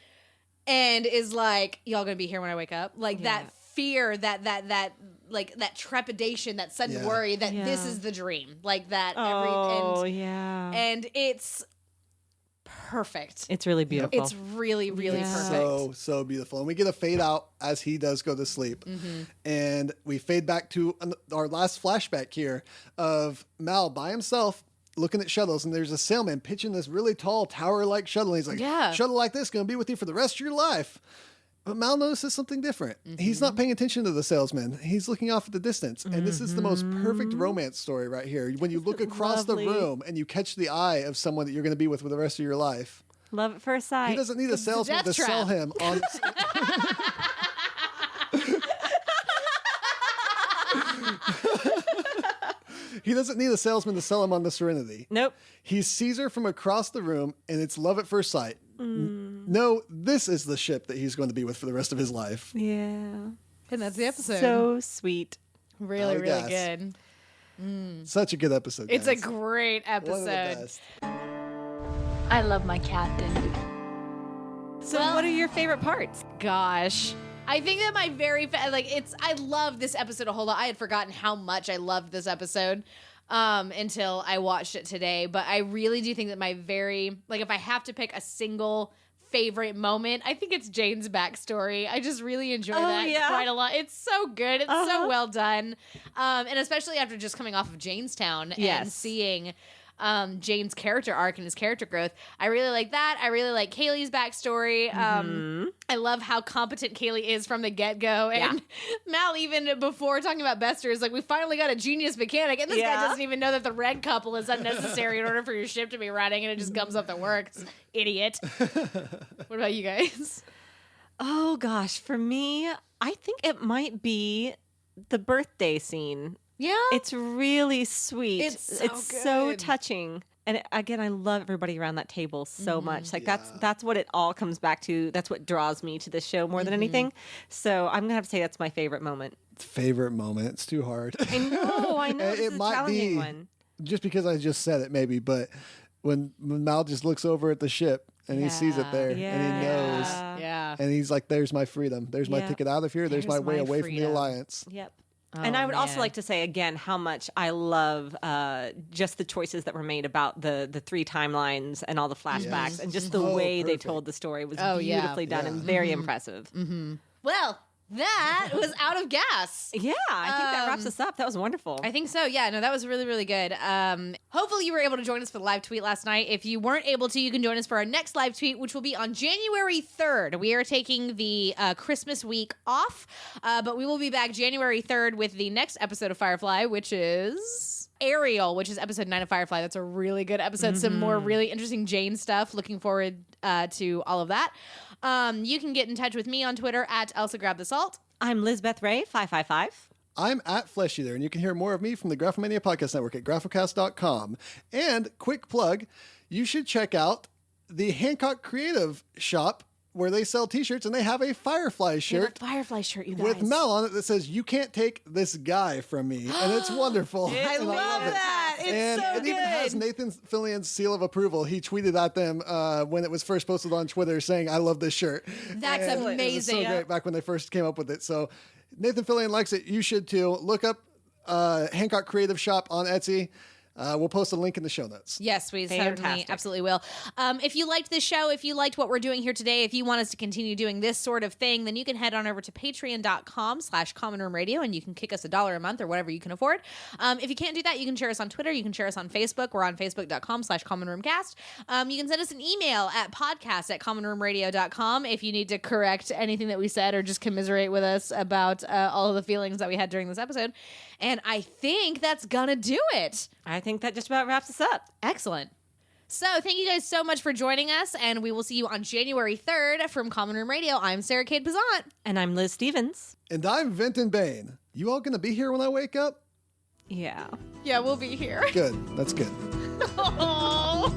Speaker 2: and is like, y'all gonna be here when I wake up? Like that fear, that like that trepidation, that sudden worry that this is the dream. Like that and it's perfect.
Speaker 1: It's really beautiful.
Speaker 2: It's really, really perfect.
Speaker 3: So beautiful. And we get a fade out as he does go to sleep. And we fade back to our last flashback here of Mal by himself looking at shuttles. And there's a sailman pitching this really tall tower-like shuttle. And he's like, shuttle like this going to be with you for the rest of your life. But Mal notices something different. He's not paying attention to the salesman. He's looking off at the distance. And this is the most perfect romance story right here. When you look across the room and you catch the eye of someone that you're going to be with for the rest of your life.
Speaker 1: Love at first sight.
Speaker 3: He doesn't need a salesman to sell him on... He doesn't need a salesman to sell him on the Serenity.
Speaker 1: Nope.
Speaker 3: He sees her from across the room, and it's love at first sight. No, this is the ship that he's going to be with for the rest of his life.
Speaker 1: Yeah.
Speaker 2: And that's the episode.
Speaker 1: So sweet.
Speaker 2: Really, really good.
Speaker 3: Such a good episode,
Speaker 2: It's
Speaker 3: guys.
Speaker 2: a great episode.
Speaker 3: One of the best.
Speaker 5: I love my captain.
Speaker 1: So what are your favorite parts?
Speaker 2: Gosh. I think that my I love this episode a whole lot. I had forgotten how much I loved this episode until I watched it today. But I really do think that if I have to pick a single favorite moment, I think it's Jayne's backstory. I just really enjoy that quite a lot. It's so good. It's so well done. And especially after just coming off of Janestown and seeing Jayne's character arc and his character growth. I really like that. I really like Kaylee's backstory. I love how competent Kaylee is from the get-go. And Mal, even before talking about Bester, is like, we finally got a genius mechanic. And this guy doesn't even know that the red couple is unnecessary in order for your ship to be running. And it just comes up that works. Idiot. What about you guys?
Speaker 1: Oh, gosh. For me, I think it might be the birthday scene.
Speaker 2: Yeah.
Speaker 1: It's really sweet.
Speaker 2: It's
Speaker 1: so touching. And again, I love everybody around that table so much. Like that's what it all comes back to. That's what draws me to this show more than anything. So I'm gonna have to say that's my favorite moment.
Speaker 3: Favorite moment. It's too hard.
Speaker 1: I know. This is a challenging one.
Speaker 3: Just because I just said it, maybe, but when Mal just looks over at the ship and he sees it there and he knows.
Speaker 2: Yeah.
Speaker 3: And he's like, there's my freedom. There's my ticket out of here. There's my way away from the Alliance.
Speaker 1: Yep. And I would also like to say again how much I love just the choices that were made about the three timelines and all the flashbacks and just the way they told the story was beautifully done and very impressive.
Speaker 2: Well, that was Out of Gas.
Speaker 1: Yeah, I think that wraps us up. That was wonderful.
Speaker 2: I think so. Yeah, no, that was really, really good. Hopefully you were able to join us for the live tweet last night. If you weren't able to, you can join us for our next live tweet, which will be on January 3rd. We are taking the Christmas week off, but we will be back January 3rd with the next episode of Firefly, which is Ariel, which is episode 9 of Firefly. That's a really good episode. Some more really interesting Jayne stuff. Looking forward to all of that. You can get in touch with me on Twitter at Elsa Grab the Salt.
Speaker 1: I'm Lizbeth Ray, 555.
Speaker 3: I'm at Flesh Eater, and you can hear more of me from the Graphomania Podcast Network at graphocast.com. And quick plug, you should check out the Hancock Creative Shop where they sell t-shirts, and they have a Firefly shirt.
Speaker 2: Firefly shirt, you guys.
Speaker 3: With Mel on it that says, "You can't take this guy from me." And it's wonderful.
Speaker 2: I love that. It's
Speaker 3: and
Speaker 2: so
Speaker 3: it even has Nathan Fillion's seal of approval. He tweeted at them when it was first posted on Twitter saying, "I love this shirt."
Speaker 2: That's
Speaker 3: and
Speaker 2: amazing.
Speaker 3: It was so great back when they first came up with it. So Nathan Fillion likes it. You should too. Look up Hancock Creative Shop on Etsy. We'll post a link in the show notes.
Speaker 2: Yes, we certainly
Speaker 1: Fantastic.
Speaker 2: absolutely will. If you liked this show, if you liked what we're doing here today, if you want us to continue doing this sort of thing, then you can head on over to patreon.com/commonroomradio and you can kick us $1 a month or whatever you can afford. If you can't do that, you can share us on Twitter. You can share us on Facebook. We're on facebook.com/commonroomcast. You can send us an email at podcast@commonroomradio.com if you need to correct anything that we said or just commiserate with us about all of the feelings that we had during this episode. And I think that's gonna do it.
Speaker 1: I think that just about wraps us up.
Speaker 2: Excellent. So thank you guys so much for joining us, and we will see you on January 3rd from Common Room Radio. I'm Sarah Cade Pazant.
Speaker 1: And I'm Liz Stevens.
Speaker 3: And I'm Vinton Bain. You all going to be here when I wake up?
Speaker 1: Yeah.
Speaker 2: Yeah, we'll be here.
Speaker 3: Good. That's good.
Speaker 2: Oh.